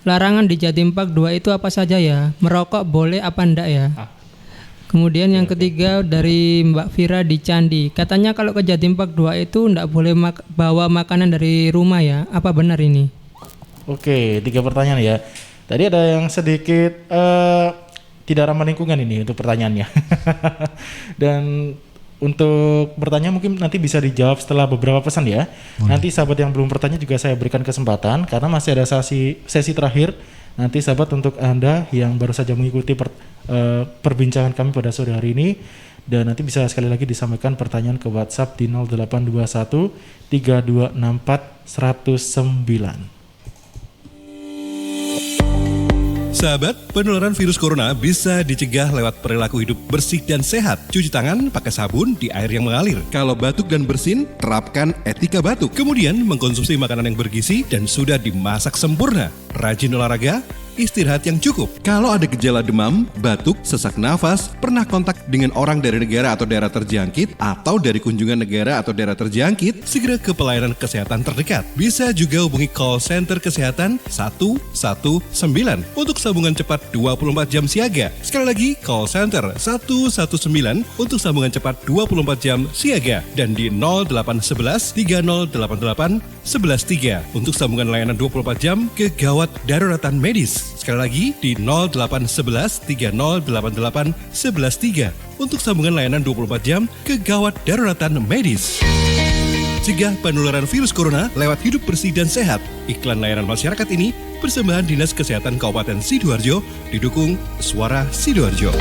Larangan di Jatim Park 2 itu apa saja ya? Merokok boleh apa enggak ya? Kemudian yang ketiga dari Mbak Vira di Candi. Katanya kalau ke Jatim Park 2 itu enggak boleh bawa makanan dari rumah ya? Apa benar ini? Oke, 3 pertanyaan ya. Tadi ada yang sedikit tidak ramah lingkungan ini untuk pertanyaannya. Dan untuk bertanya mungkin nanti bisa dijawab setelah beberapa pesan ya. Nanti sahabat yang belum bertanya juga saya berikan kesempatan karena masih ada sesi terakhir. Nanti sahabat, untuk Anda yang baru saja mengikuti perbincangan kami pada sore hari ini, dan nanti bisa sekali lagi disampaikan pertanyaan ke WhatsApp di 0821 3264 109. Sahabat, penularan virus corona bisa dicegah lewat perilaku hidup bersih dan sehat. Cuci tangan pakai sabun di air yang mengalir. Kalau batuk dan bersin, terapkan etika batuk. Kemudian mengkonsumsi makanan yang bergizi dan sudah dimasak sempurna. Rajin olahraga, istirahat yang cukup. Kalau ada gejala demam, batuk, sesak nafas, pernah kontak dengan orang dari negara atau daerah terjangkit, atau dari kunjungan negara atau daerah terjangkit, segera ke pelayanan kesehatan terdekat. Bisa juga hubungi call center kesehatan 119 untuk sambungan cepat 24 jam siaga. Sekali lagi, call center 119 untuk sambungan cepat 24 jam siaga. Dan di 0811 3088 113 untuk sambungan layanan 24 jam kegawat daruratan medis. Sekali lagi di 0811 3088 113 untuk sambungan layanan 24 jam kegawat daruratan medis. Cegah penularan virus corona lewat hidup bersih dan sehat. Iklan layanan masyarakat ini persembahan Dinas Kesehatan Kabupaten Sidoarjo didukung Suara Sidoarjo.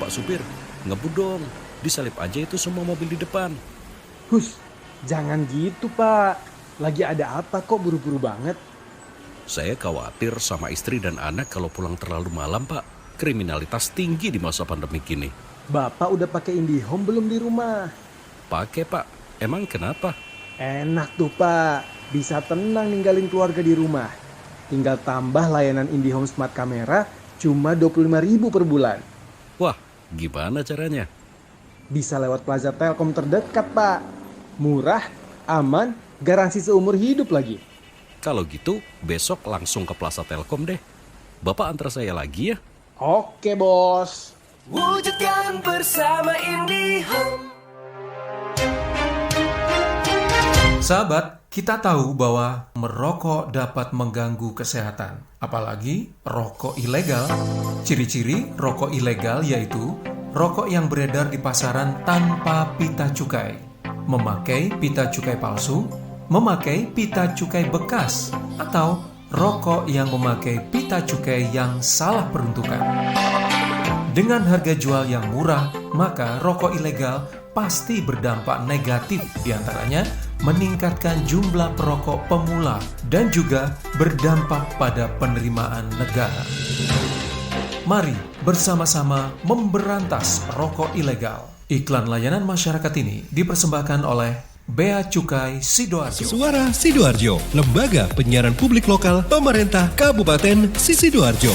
Pak supir, ngebut dong. Disalip aja itu semua mobil di depan. Hus, jangan gitu Pak. Lagi ada apa kok buru-buru banget? Saya khawatir sama istri dan anak kalau pulang terlalu malam Pak. Kriminalitas tinggi di masa pandemi gini. Bapak udah pakai IndiHome belum di rumah? Pakai Pak, emang kenapa? Enak tuh Pak, bisa tenang ninggalin keluarga di rumah. Tinggal tambah layanan IndiHome Smart Camera cuma 25.000 per bulan. Wah, gimana caranya? Bisa lewat Plaza Telkom terdekat Pak. Murah, aman, garansi seumur hidup lagi. Kalau gitu, besok langsung ke Plaza Telkom deh. Bapak antar saya lagi ya. Oke bos. Wujudkan bersama IndiHome. Sahabat, kita tahu bahwa merokok dapat mengganggu kesehatan, apalagi rokok ilegal. Ciri-ciri rokok ilegal yaitu rokok yang beredar di pasaran tanpa pita cukai, memakai pita cukai palsu, memakai pita cukai bekas, atau rokok yang memakai pita cukai yang salah peruntukan. Dengan harga jual yang murah, maka rokok ilegal pasti berdampak negatif, diantaranya meningkatkan jumlah perokok pemula dan juga berdampak pada penerimaan negara. Mari bersama-sama memberantas rokok ilegal. Iklan layanan masyarakat ini dipersembahkan oleh Bea Cukai Sidoarjo. Suara Sidoarjo, lembaga penyiaran publik lokal pemerintah Kabupaten Sidoarjo.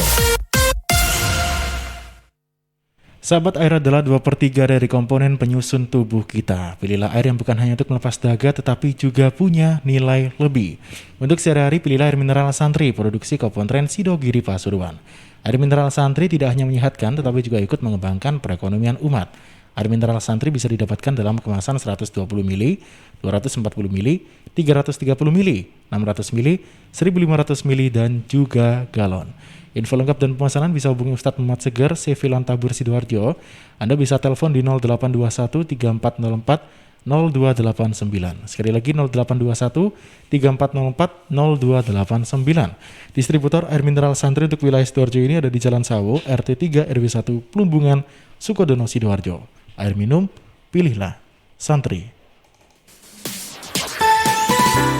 Sahabat, air adalah 2/3 dari komponen penyusun tubuh kita. Pilihlah air yang bukan hanya untuk melepas dahaga tetapi juga punya nilai lebih. Untuk sehari-hari pilihlah air mineral Santri, produksi Kopontren Sidogiri Pasuruan. Air mineral Santri tidak hanya menyehatkan tetapi juga ikut mengembangkan perekonomian umat. Air mineral Santri bisa didapatkan dalam kemasan 120 ml, 240 ml, 330 ml, 600 ml, 1500 ml, dan juga galon. Info lengkap dan pemesanan bisa hubungi Ustadz Muhammad Seger, CV Lantabur Sidoarjo. Anda bisa telepon di 0821 3404 0289. Sekali lagi 0821 3404 0289. Distributor air mineral Santri untuk wilayah Sidoarjo ini ada di Jalan Sawo, RT 3 RW 1 Plumbungan, Sukodono, Sidoarjo. Air minum, pilihlah Santri.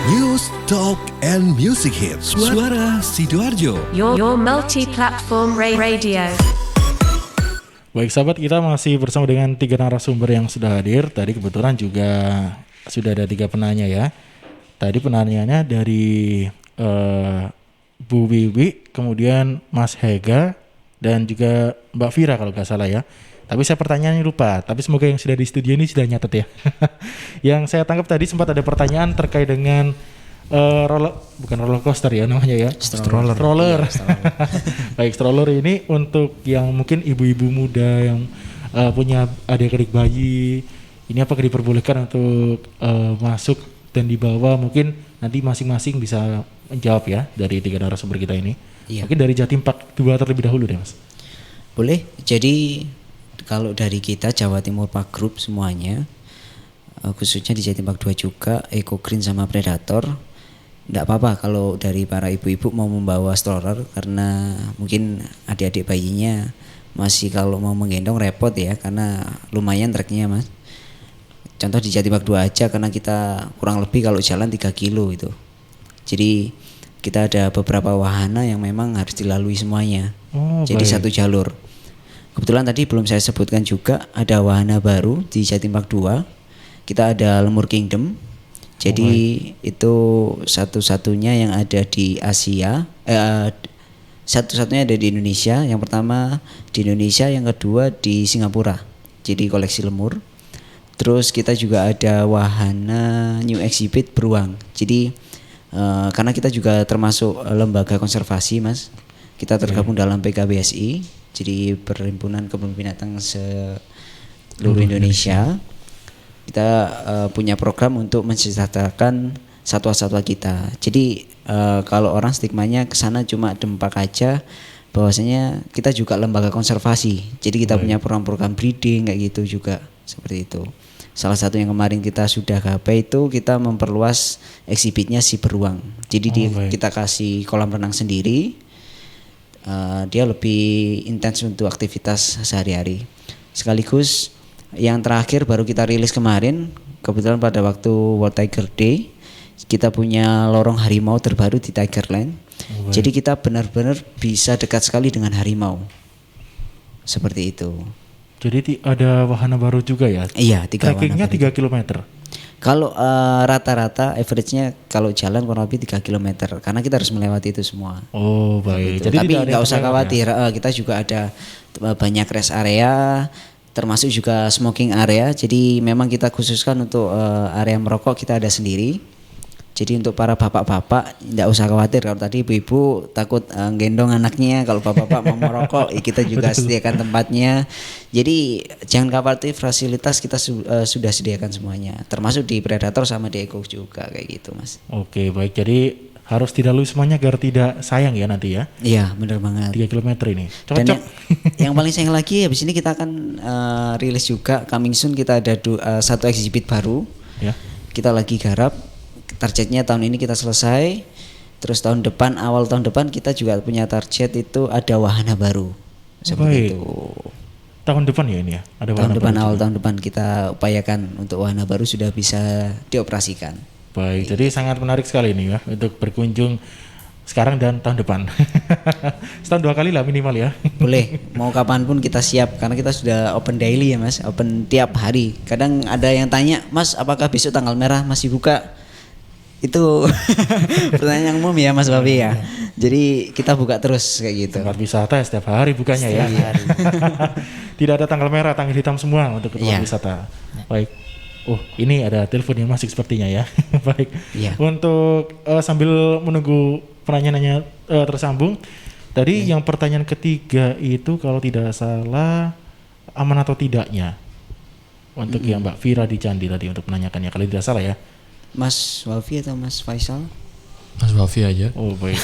News, Talk, and Music Hits. Suara Sidoarjo. Your multi-platform radio. Baik sahabat, kita masih bersama dengan 3 narasumber yang sudah hadir. Tadi kebetulan juga sudah ada 3 penanya ya. Tadi penanyanya dari Bu Wiwi, kemudian Mas Hega, dan juga Mbak Vira kalau nggak salah ya. Tapi saya pertanyaannya lupa, tapi semoga yang sudah di studio ini sudah nyatet ya. Yang saya tangkap tadi sempat ada pertanyaan terkait dengan bukan roller coaster ya namanya ya. Stroller. Iya, baik, stroller ini untuk yang mungkin ibu-ibu muda yang punya adik-adik bayi, ini apakah diperbolehkan untuk masuk dan dibawa? Mungkin nanti masing-masing bisa menjawab ya dari 3 narasumber kita ini. Iya. Mungkin dari Jatim Park 2 terlebih dahulu deh Mas. Boleh, jadi kalau dari kita Jawa Timur Park Group semuanya, khususnya di Jatim Park 2 juga, Eco Green sama Predator, tidak apa-apa kalau dari para ibu-ibu mau membawa stroller, karena mungkin adik-adik bayinya masih kalau mau menggendong repot ya, karena lumayan treknya Mas. Contoh di Jatim Park 2 aja, karena kita kurang lebih kalau jalan 3 kilo itu. Jadi kita ada beberapa wahana yang memang harus dilalui semuanya. Jadi baik. Satu jalur. Kebetulan tadi belum saya sebutkan juga ada wahana baru di Jatim Park 2. Kita ada Lemur Kingdom. Jadi itu satu-satunya yang ada di Asia. Satu-satunya ada di Indonesia. Yang pertama di Indonesia, yang kedua di Singapura. Jadi koleksi lemur. Terus kita juga ada wahana New Exhibit beruang. Jadi karena kita juga termasuk lembaga konservasi Mas. Kita tergabung dalam PKBSI. Jadi Perhimpunan Kebun Binatang seluruh Indonesia. Kita punya program untuk mensejahterakan satwa-satwa kita. Jadi kalau orang stigmanya kesana cuma dempak aja, bahwasanya kita juga lembaga konservasi. Jadi kita punya program-program breeding kayak gitu juga, seperti itu. Salah satu yang kemarin kita sudah gapai itu kita memperluas eksibitnya si beruang. Jadi kita kasih kolam renang sendiri. Dia lebih intens untuk aktivitas sehari-hari. Sekaligus yang terakhir baru kita rilis kemarin, kebetulan pada waktu World Tiger Day, kita punya lorong harimau terbaru di Tigerland. Jadi kita benar-benar bisa dekat sekali dengan harimau. Seperti itu. Jadi ada wahana baru juga ya? Iya, 3 wahana. Trackingnya 3 km. Kalau rata-rata average-nya kalau jalan kurang lebih 3 km, karena kita harus melewati itu semua. Oh baik. Gitu. Tapi nggak usah khawatir, kita juga ada banyak rest area, termasuk juga smoking area. Jadi memang kita khususkan untuk area merokok kita ada sendiri. Jadi untuk para bapak-bapak tidak usah khawatir, kalau tadi ibu-ibu takut gendong anaknya, kalau bapak-bapak mau merokok kita juga sediakan tempatnya. Jadi jangan khawatir, fasilitas kita sudah sediakan semuanya, termasuk di Predator sama di Eco juga kayak gitu Mas. Oke baik, jadi harus dilalui semuanya agar tidak sayang ya nanti ya. Iya benar banget. 3 km ini cocok. Dan yang paling sayang lagi habis ini kita akan rilis juga, coming soon kita ada satu exhibit baru ya. Kita lagi garap. Targetnya tahun ini kita selesai. Terus awal tahun depan kita juga punya target itu ada wahana baru. Seperti itu. Tahun depan ya ini ya? Ada tahun depan, awal tahun depan kita upayakan untuk wahana baru sudah bisa dioperasikan. Baik, jadi sangat menarik sekali ini ya untuk berkunjung sekarang dan tahun depan. Setahun 2 kali lah minimal ya. Boleh, mau kapanpun kita siap karena kita sudah open daily ya Mas, open tiap hari. Kadang ada yang tanya, Mas apakah besok tanggal merah masih buka? Itu pertanyaan yang umum ya Mas Babi ya. Jadi kita buka terus kayak gitu. Tempat wisata setiap hari bukanya ya. Hari. Tidak ada tanggal merah, tanggal hitam semua untuk tempat wisata. Baik. Oh, ini ada telepon yang masuk sepertinya ya. Baik. Untuk sambil menunggu penanyaannya tersambung, tadi yang pertanyaan ketiga itu kalau tidak salah aman atau tidaknya untuk yang Mbak Vira di Candi tadi untuk menanyakannya kalau tidak salah ya. Mas Wafi atau Mas Faisal? Mas Wafi aja. Oh baik.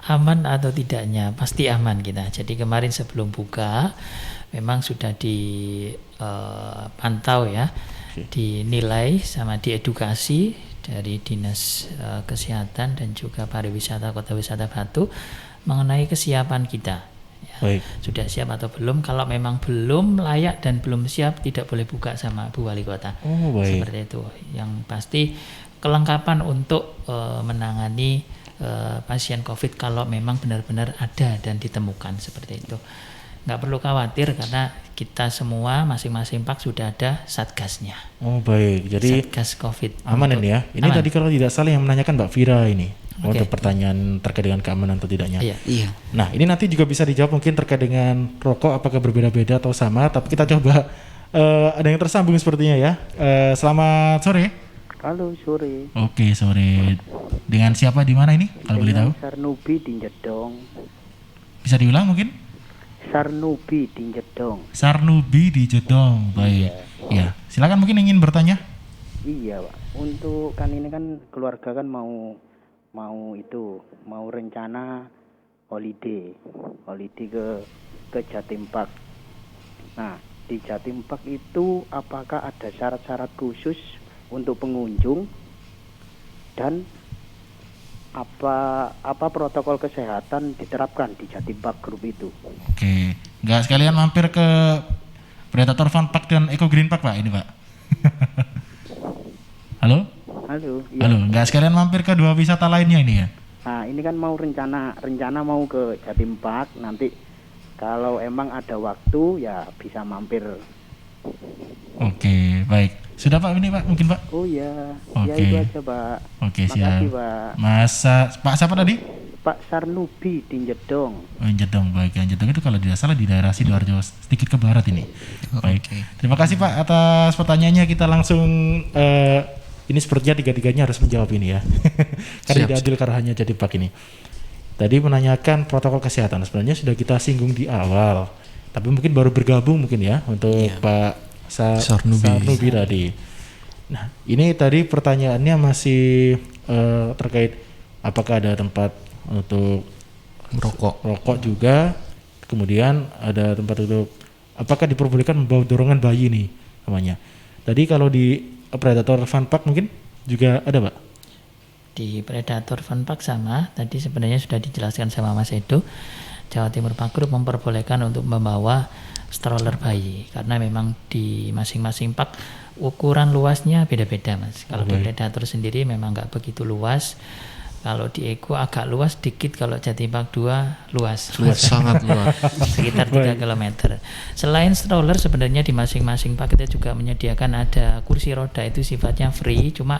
Aman atau tidaknya pasti aman kita. Jadi kemarin sebelum buka memang sudah dipantau ya, dinilai sama diedukasi dari Dinas Kesehatan dan juga Pariwisata Kota Wisata Batu mengenai kesiapan kita. Ya, sudah siap atau belum? Kalau memang belum layak dan belum siap, tidak boleh buka sama Bu Wali Kota. Seperti itu. Yang pasti kelengkapan untuk menangani pasien COVID kalau memang benar-benar ada dan ditemukan seperti itu. Nggak perlu khawatir karena kita semua masing-masing pak sudah ada satgasnya. Oh baik, jadi satgas COVID. Aman ini ya. Ini aman. Tadi kalau tidak salah yang menanyakan Mbak Vira ini untuk pertanyaan terkait dengan keamanan atau tidaknya. Iya. Nah ini nanti juga bisa dijawab mungkin terkait dengan rokok apakah berbeda-beda atau sama. Tapi kita coba ada yang tersambung sepertinya ya. Selamat sore. Halo sore. Oke sore. Dengan siapa di mana ini? Kalau boleh tahu? Sarnubi di Jedong. Bisa diulang mungkin? Sarnubi di Jedong. Sarnubi di Jedong, baik. Ya, silakan mungkin ingin bertanya. Iya, Pak. Untuk kan ini kan keluarga kan mau rencana holiday ke Jatim Park. Nah, di Jatim Park itu apakah ada syarat-syarat khusus untuk pengunjung dan apa protokol kesehatan diterapkan di Jatim Park Group itu? Oke, nggak sekalian mampir ke Predator Fun Park dan Eco Green Park Pak ini Pak? Halo? Halo. Iya. Halo, nggak sekalian mampir ke dua wisata lainnya ini ya? Nah ini kan mau rencana mau ke Jatim Park, nanti kalau emang ada waktu ya bisa mampir. Oke, baik. Sudah Pak ini Pak, mungkin Pak? Oh iya. Oke. Ya itu aja Pak. Oke, makasih siap. Pak. Pak siapa tadi? Pak Sarnubi di Jedong. Oh, Jedong, baik. Yang Jedong itu kalau tidak salah di daerah Sidoarjo, sedikit ke barat ini. Baik. Terima kasih Pak atas pertanyaannya. Kita langsung ini sepertinya tiga-tiganya harus menjawab ini ya. Karena tidak adil karena hanya Jatim Park ini. Tadi menanyakan protokol kesehatan. Sebenarnya sudah kita singgung di awal. Tapi mungkin baru bergabung mungkin ya untuk Pak Sarnubi tadi. Nah, ini tadi pertanyaannya masih terkait apakah ada tempat untuk rokok juga, kemudian ada tempat untuk apakah diperbolehkan membawa dorongan bayi nih namanya. Tadi kalau di Predator Fun Park mungkin juga ada Pak? Di Predator Fun Park sama, tadi sebenarnya sudah dijelaskan sama Mas Edo. Jawa Timur Park Group memperbolehkan untuk membawa stroller bayi karena memang di masing-masing park ukuran luasnya beda-beda Mas. Kalau di Predator sendiri memang nggak begitu luas. Kalau di Eco agak luas dikit, kalau Jatim Park 2 luas. Sangat luas. Sekitar 3 km. Selain stroller sebenarnya di masing-masing park kita juga menyediakan ada kursi roda, itu sifatnya free, cuma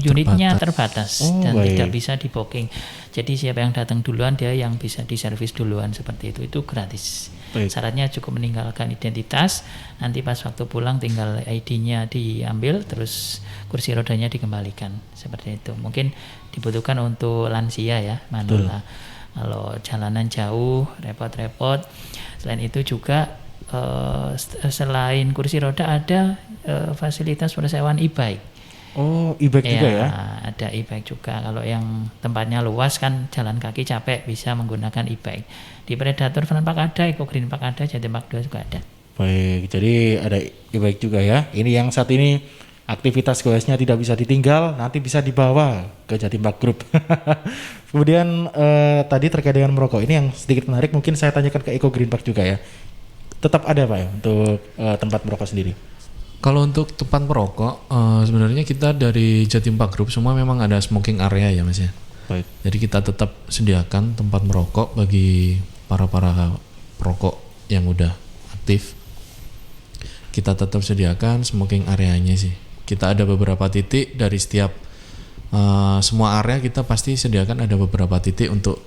unitnya terbatas dan tidak bisa di booking. Jadi siapa yang datang duluan dia yang bisa diservis duluan seperti itu gratis. Syaratnya cukup meninggalkan identitas, nanti pas waktu pulang tinggal ID-nya diambil, terus kursi rodanya dikembalikan seperti itu. Mungkin dibutuhkan untuk lansia ya, manula. Kalau jalanan jauh repot-repot. Selain itu juga selain kursi roda ada fasilitas persewaan e-bike. Oh, e-bike juga ya? Ada e-bike juga. Kalau yang tempatnya luas kan jalan kaki capek, bisa menggunakan e-bike. Di Predator Fun Park ada, Eco Green Park ada, Jatim Park 2 juga ada. Baik, jadi ada e-bike juga ya. Ini yang saat ini aktivitas goesnya tidak bisa ditinggal, nanti bisa dibawa ke Jatim Park Group. Kemudian tadi terkait dengan merokok, ini yang sedikit menarik, mungkin saya tanyakan ke Eco Green Park juga ya. Tetap ada Pak ya untuk tempat merokok sendiri? Kalau untuk tempat merokok, sebenarnya kita dari Jatim Park Group semua memang ada smoking area ya Mas ya. Baik. Jadi kita tetap sediakan tempat merokok bagi para perokok yang udah aktif. Kita tetap sediakan smoking areanya sih. Kita ada beberapa titik dari setiap semua area, kita pasti sediakan ada beberapa titik untuk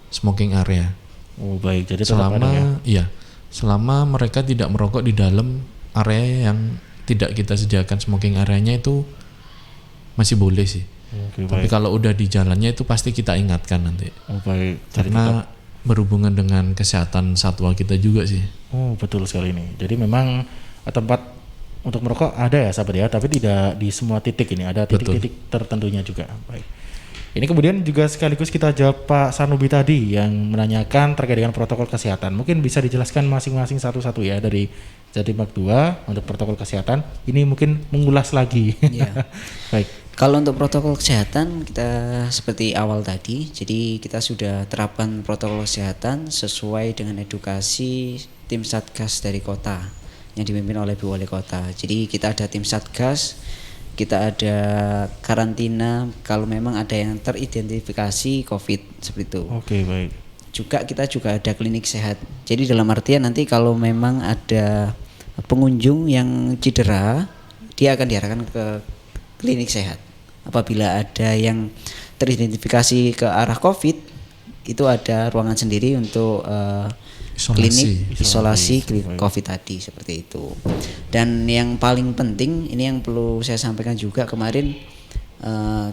smoking area. Oh baik, jadi tetap ada ya? Iya, selama mereka tidak merokok di dalam area yang tidak kita sediakan smoking areanya itu masih boleh sih. Oke, tapi baik. kalau udah di jalannya itu pasti kita ingatkan nanti. Oh baik, jadi karena berhubungan dengan kesehatan satwa kita juga sih. Oh betul sekali ini. Jadi memang tempat untuk merokok ada ya sahabat ya, tapi tidak di semua titik ini, ada titik-titik tertentunya juga. Baik. Ini kemudian juga sekaligus kita jawab Pak Sanubi tadi yang menanyakan terkait dengan protokol kesehatan. Mungkin bisa dijelaskan masing-masing satu-satu ya dari Jatim Park 2 untuk protokol kesehatan. Ini mungkin mengulas lagi. Iya. Baik. Kalau untuk protokol kesehatan kita seperti awal tadi, jadi kita sudah terapkan protokol kesehatan sesuai dengan edukasi tim Satgas dari kota yang dipimpin oleh Bu Wali Kota. Jadi kita ada tim Satgas, kita ada karantina kalau memang ada yang teridentifikasi COVID seperti itu. Oke, baik. Kita juga ada klinik sehat. Jadi dalam artian nanti kalau memang ada pengunjung yang cedera, dia akan diarahkan ke klinik sehat. Apabila ada yang teridentifikasi ke arah COVID, itu ada ruangan sendiri untuk klinik isolasi COVID tadi seperti itu. Dan yang paling penting ini yang perlu saya sampaikan juga, kemarin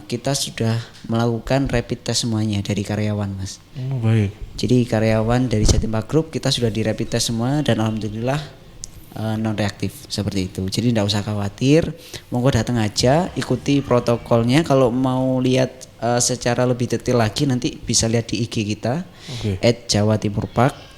kita sudah melakukan rapid test semuanya dari karyawan, Mas. Oh, baik. Jadi karyawan dari Jatim Park Group kita sudah di rapid test semua dan alhamdulillah non reaktif seperti itu. Jadi tidak usah khawatir, monggo datang aja, ikuti protokolnya. Kalau mau lihat secara lebih detail lagi nanti bisa lihat di IG kita @jawatimurpark.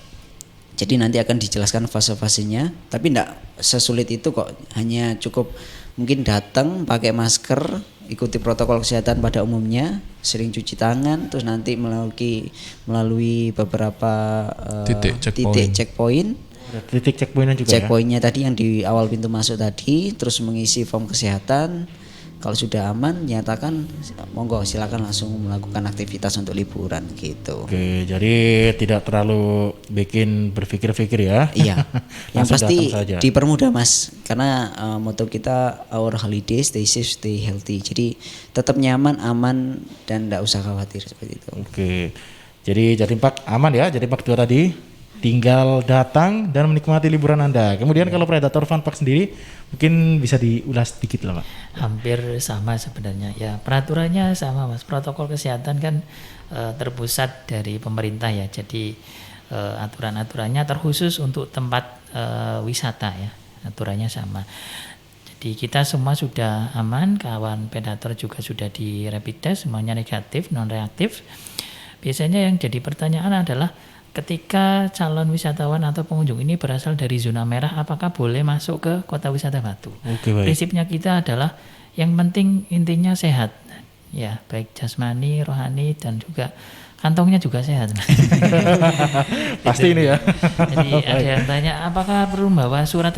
Jadi nanti akan dijelaskan fase-fasenya, tapi tidak sesulit itu kok. Hanya cukup mungkin datang pakai masker, ikuti protokol kesehatan pada umumnya, sering cuci tangan, terus nanti melalui beberapa titik checkpoint. Titik checkpointnya juga checkpointnya tadi yang di awal pintu masuk tadi, terus mengisi form kesehatan. Kalau sudah aman nyatakan, monggo silakan langsung melakukan aktivitas untuk liburan gitu. Oke, jadi tidak terlalu bikin berpikir-pikir ya. Iya. Yang pasti saja. dipermudah, Mas, karena moto kita our holiday stay safe stay healthy. Jadi tetap nyaman, aman dan tidak usah khawatir seperti itu. Oke. Jadi Jatim Park aman ya, Jatim Park 2 tadi. Tinggal datang dan menikmati liburan Anda. Kemudian kalau Predator Fun Park sendiri mungkin bisa diulas sedikit lah, Pak. Hampir sama sebenarnya. Ya, peraturannya sama, Mas. Protokol kesehatan kan terpusat dari pemerintah ya. Jadi aturan-aturannya terkhusus untuk tempat wisata ya. Aturannya sama. Jadi kita semua sudah aman, kawan Predator juga sudah di rapid test, semuanya negatif, non reaktif. Biasanya yang jadi pertanyaan adalah ketika calon wisatawan atau pengunjung ini berasal dari zona merah, apakah boleh masuk ke kota wisata Batu? Oke, baik. Prinsipnya kita adalah yang penting intinya sehat, ya baik jasmani, rohani dan juga kantongnya juga sehat. Pasti ini ya. Jadi ada yang tanya apakah perlu membawa surat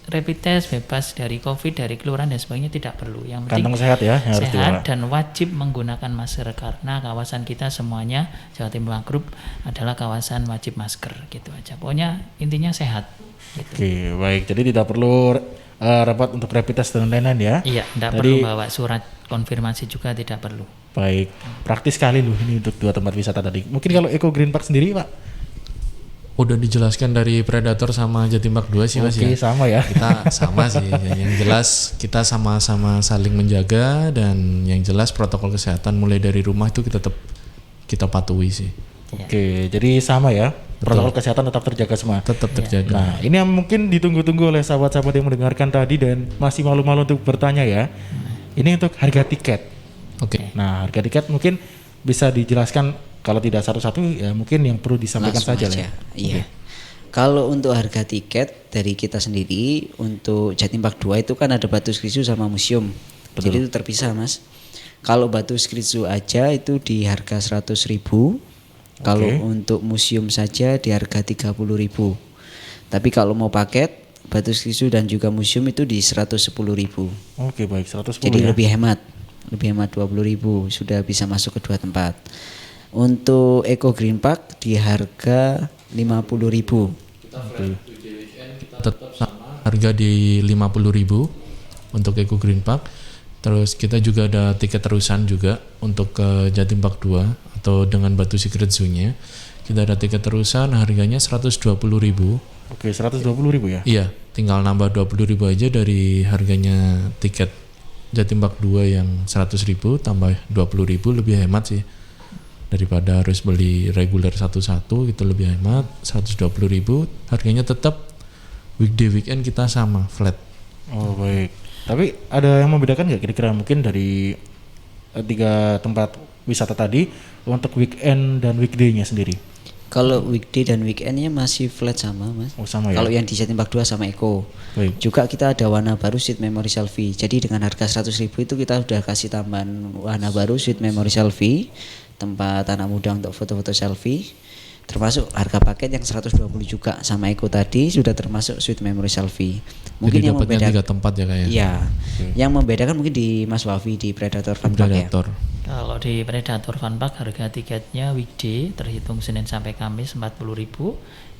rapid test bebas dari COVID, dari kelurahan dan sebagainya? Tidak perlu. Yang penting kantong sehat ya, yang harus sehat dan wajib menggunakan masker karena kawasan kita semuanya Jatim Park Group adalah kawasan wajib masker gitu aja. Pokoknya intinya sehat. Gitu. Oke, baik. Jadi tidak perlu repot untuk rapid test dan lain-lain ya. Iya, tidak perlu bawa surat konfirmasi juga tidak perlu. Baik, praktis sekali loh ini untuk 2 tempat wisata tadi. Mungkin kalau Eco Green Park sendiri, Pak? Udah dijelaskan dari Predator sama Jatim Park 2 sih, Mas. Oke, sama ya. Kita sama sih. Yang jelas kita sama-sama saling menjaga dan yang jelas protokol kesehatan mulai dari rumah itu kita patuhi sih. Oke, jadi sama ya. Protokol kesehatan tetap terjaga semua. Tetap terjaga. Nah, ini yang mungkin ditunggu-tunggu oleh sahabat-sahabat yang mendengarkan tadi dan masih malu-malu untuk bertanya ya. Ini untuk harga tiket. Oke. Nah, harga tiket mungkin bisa dijelaskan kalau tidak satu-satu ya mungkin yang perlu disampaikan langsung saja aja. lah. Iya. Kalau untuk harga tiket dari kita sendiri untuk Jatim Park 2 itu kan ada Batu Skrisu sama museum. Betul. Jadi itu terpisah, Mas. Kalau Batu Skrisu aja itu di harga 100.000. Kalau untuk museum saja di harga 30.000. Tapi kalau mau paket Batu Skrisu dan juga museum itu di 110.000. Oke, baik, 110. Jadi ya? lebih hemat. lebih hemat 20.000, sudah bisa masuk ke 2 tempat. Untuk Eco Green Park di harga 50.000. Tetap sama harga di 50.000 untuk Eco Green Park. Terus kita juga ada tiket terusan juga untuk ke Jatim Park 2 atau dengan Batu Secret Zoo-nya. Kita ada tiket terusan harganya 120.000. Oke, 120.000 ya? Iya, tinggal nambah 20.000 aja dari harganya tiket Jatim Park 2 yang 100.000 tambah 20.000, lebih hemat sih. Daripada harus beli reguler satu-satu, itu lebih hemat. 120.000, harganya tetap weekday weekend kita sama flat. Oh baik. Tapi ada yang membedakan nggak kira-kira mungkin dari 3 tempat wisata tadi untuk weekend dan weekday-nya sendiri? Kalau weekday dan weekendnya masih flat sama, Mas. Oh, sama ya. Kalau yang di Jatim Park 2 sama Eco. Baik. Juga kita ada warna baru Sweet Memory Selfie. Jadi dengan harga 100.000 itu kita sudah kasih tambahan warna baru Sweet Memory Selfie, tempat anak muda untuk foto-foto selfie. Termasuk harga paket yang 120 juga sama Eco tadi sudah termasuk Sweet Memory Selfie. Mungkin jadi yang dapatnya membedakan 3 tempat ya kayaknya. Iya. Yang membedakan mungkin di Mas Wafi di Predator Fun Park ya. Kalau di Predator Fun Park harga tiketnya weekday terhitung Senin sampai Kamis 40.000,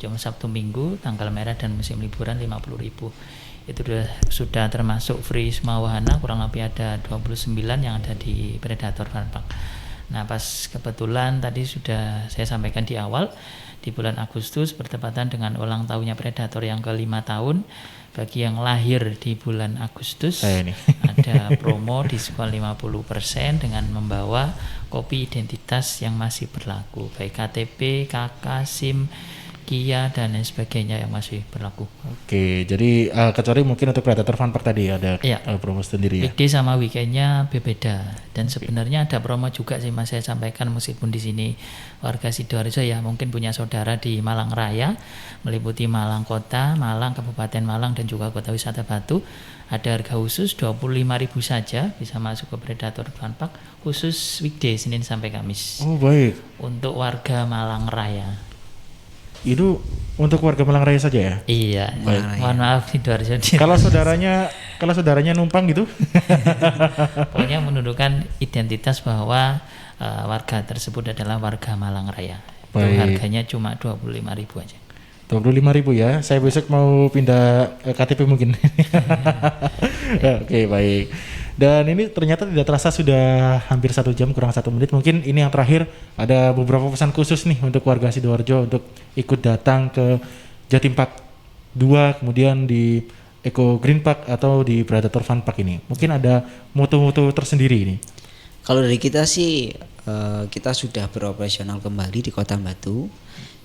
cuma Sabtu Minggu tanggal merah dan musim liburan 50.000. Itu sudah termasuk free semua wahana, kurang lebih ada 29 yang ada di Predator Fun Park. Nah, pas kebetulan tadi sudah saya sampaikan di awal, di bulan Agustus bertepatan dengan ulang tahunnya Predator yang ke-5 tahun. Bagi yang lahir di bulan Agustus ada promo diskon 50% dengan membawa kopi identitas yang masih berlaku, baik KTP, KK, SIM, Kia dan lain sebagainya yang masih berlaku. Oke, jadi kecuali mungkin untuk Predator Fun Park tadi ada promo sendiri ya. Weekday sama weekendnya berbeda. Dan sebenarnya ada promo juga sih Mas, saya sampaikan meskipun di sini warga Sidoarjo ya mungkin punya saudara di Malang Raya, meliputi Malang Kota, Malang, Kabupaten Malang dan juga Kota Wisata Batu. Ada harga khusus 25.000 saja bisa masuk ke Predator Fun Park khusus weekday Senin sampai Kamis. Oh baik. Untuk warga Malang Raya. Itu untuk warga Malang Raya saja ya? Iya. Mohon maaf Sidoarjo. Kalau saudaranya numpang gitu? Pokoknya menunjukkan identitas bahwa warga tersebut adalah warga Malang Raya. Itu harganya cuma 25.000 aja. 25.000 ya. Saya besok mau pindah KTP mungkin. Oke, baik. Dan ini ternyata tidak terasa sudah hampir 1 jam kurang 1 menit. Mungkin ini yang terakhir, ada beberapa pesan khusus nih untuk warga Sidoarjo untuk ikut datang ke Jatim Park 2, kemudian di Eco Green Park atau di Predator Fun Park ini. Mungkin ada moto-moto tersendiri ini. Kalau dari kita sih kita sudah beroperasional kembali di Kota Batu.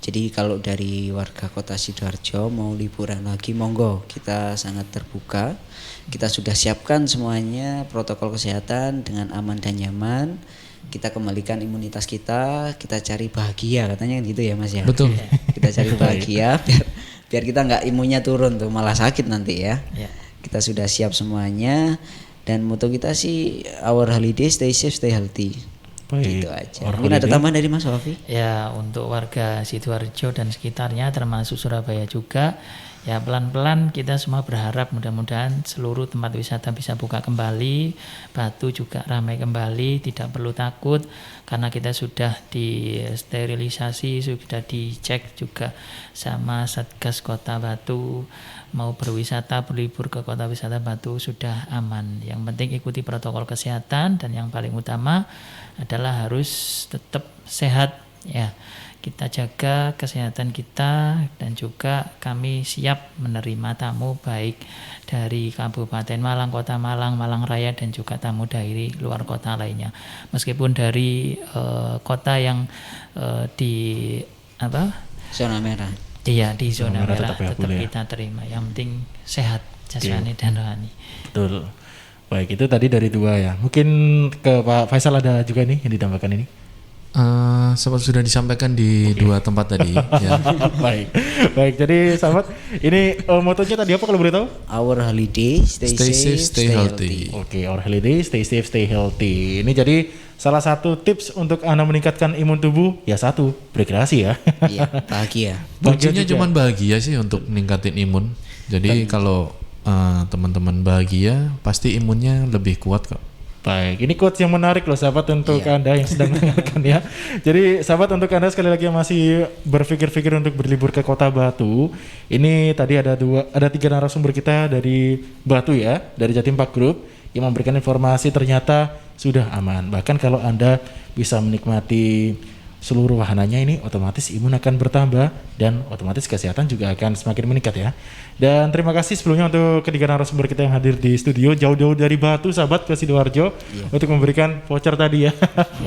Jadi kalau dari warga Kota Sidoarjo mau liburan lagi monggo, kita sangat terbuka. Kita sudah siapkan semuanya protokol kesehatan dengan aman dan nyaman. Kita kembalikan imunitas kita cari bahagia katanya gitu ya Mas ya. Betul. Kita cari bahagia biar kita nggak imunnya turun tuh malah sakit nanti ya. Kita sudah siap semuanya dan moto kita sih our holiday stay safe stay healthy. Gitu aja. Mungkin ada tambahan dari Mas Wafi? Ya, untuk warga Sidoarjo dan sekitarnya termasuk Surabaya juga, ya pelan-pelan kita semua berharap mudah-mudahan seluruh tempat wisata bisa buka kembali, Batu juga ramai kembali, tidak perlu takut karena kita sudah disterilisasi, sudah dicek juga sama Satgas Kota Batu. Mau berwisata, berlibur ke Kota Wisata Batu sudah aman. Yang penting ikuti protokol kesehatan dan yang paling utama adalah harus tetap sehat ya. Kita jaga kesehatan kita dan juga kami siap menerima tamu baik dari Kabupaten Malang, Kota Malang, Malang Raya dan juga tamu dari luar kota lainnya. Meskipun dari kota yang di zona merah. Iya, di zona merah tetap ya. kita terima. Yang penting sehat jasmani dan rohani. Betul. Baik, itu tadi dari 2 ya. Mungkin ke Pak Faisal ada juga nih yang ditambahkan ini. Seperti sudah disampaikan di 2 tempat tadi ya. Baik, jadi sahabat, ini motonya tadi apa kalau boleh tahu? Our holiday stay safe, stay healthy. Oke, our holiday stay safe, stay healthy. Ini jadi salah satu tips untuk Anda meningkatkan imun tubuh, ya satu, berkreasi ya. Iya, bahagia. Kuncinya cuma bahagia sih untuk ningkatin imun. Jadi kalau teman-teman bahagia, pasti imunnya lebih kuat kok. Baik, ini quotes yang menarik loh sahabat untuk Anda yang sedang mendengarkan ya. Jadi sahabat untuk Anda sekali lagi yang masih berpikir-pikir untuk berlibur ke Kota Batu, ini tadi ada 3 narasumber kita dari Batu ya, dari Jatim Park Group yang memberikan informasi ternyata sudah aman. Bahkan kalau Anda bisa menikmati seluruh wahananya ini otomatis imun akan bertambah dan otomatis kesehatan juga akan semakin meningkat ya. Dan terima kasih sebelumnya untuk ketiga narasumber kita yang hadir di studio jauh-jauh dari Batu sahabat ke Sidoarjo untuk memberikan voucher tadi ya.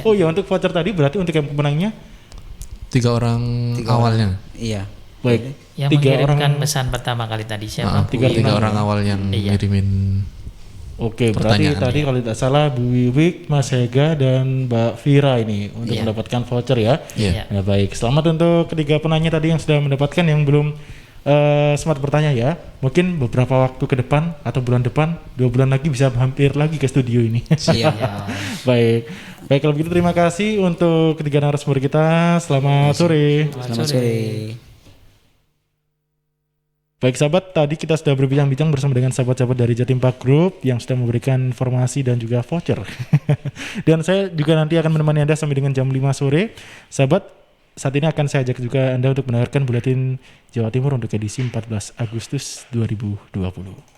Oh iya, untuk voucher tadi berarti untuk yang pemenangnya 3 orang awalnya. Iya. Baik. Yang 3 mengirimkan orang pesan pertama kali tadi siapa? 3 orang awal yang ngirimin. Oke, berarti tadi kalau tidak salah Bu Wiwik, Mas Hega, dan Mbak Vira ini untuk mendapatkan voucher ya. Ya, baik, selamat untuk ketiga penanya tadi yang sudah mendapatkan, yang belum sempat bertanya ya. Mungkin beberapa waktu ke depan atau bulan depan, 2 bulan lagi bisa hampir lagi ke studio ini. Baik, kalau begitu terima kasih untuk ketiga narasumber kita. Selamat sore. Selamat sore. Baik sahabat, tadi kita sudah berbincang-bincang bersama dengan sahabat-sahabat dari Jatim Park Group yang sudah memberikan informasi dan juga voucher. Dan saya juga nanti akan menemani Anda sampai dengan jam 5 sore. Sahabat, saat ini akan saya ajak juga Anda untuk mendengarkan Buletin Jawa Timur untuk edisi 14 Agustus 2020.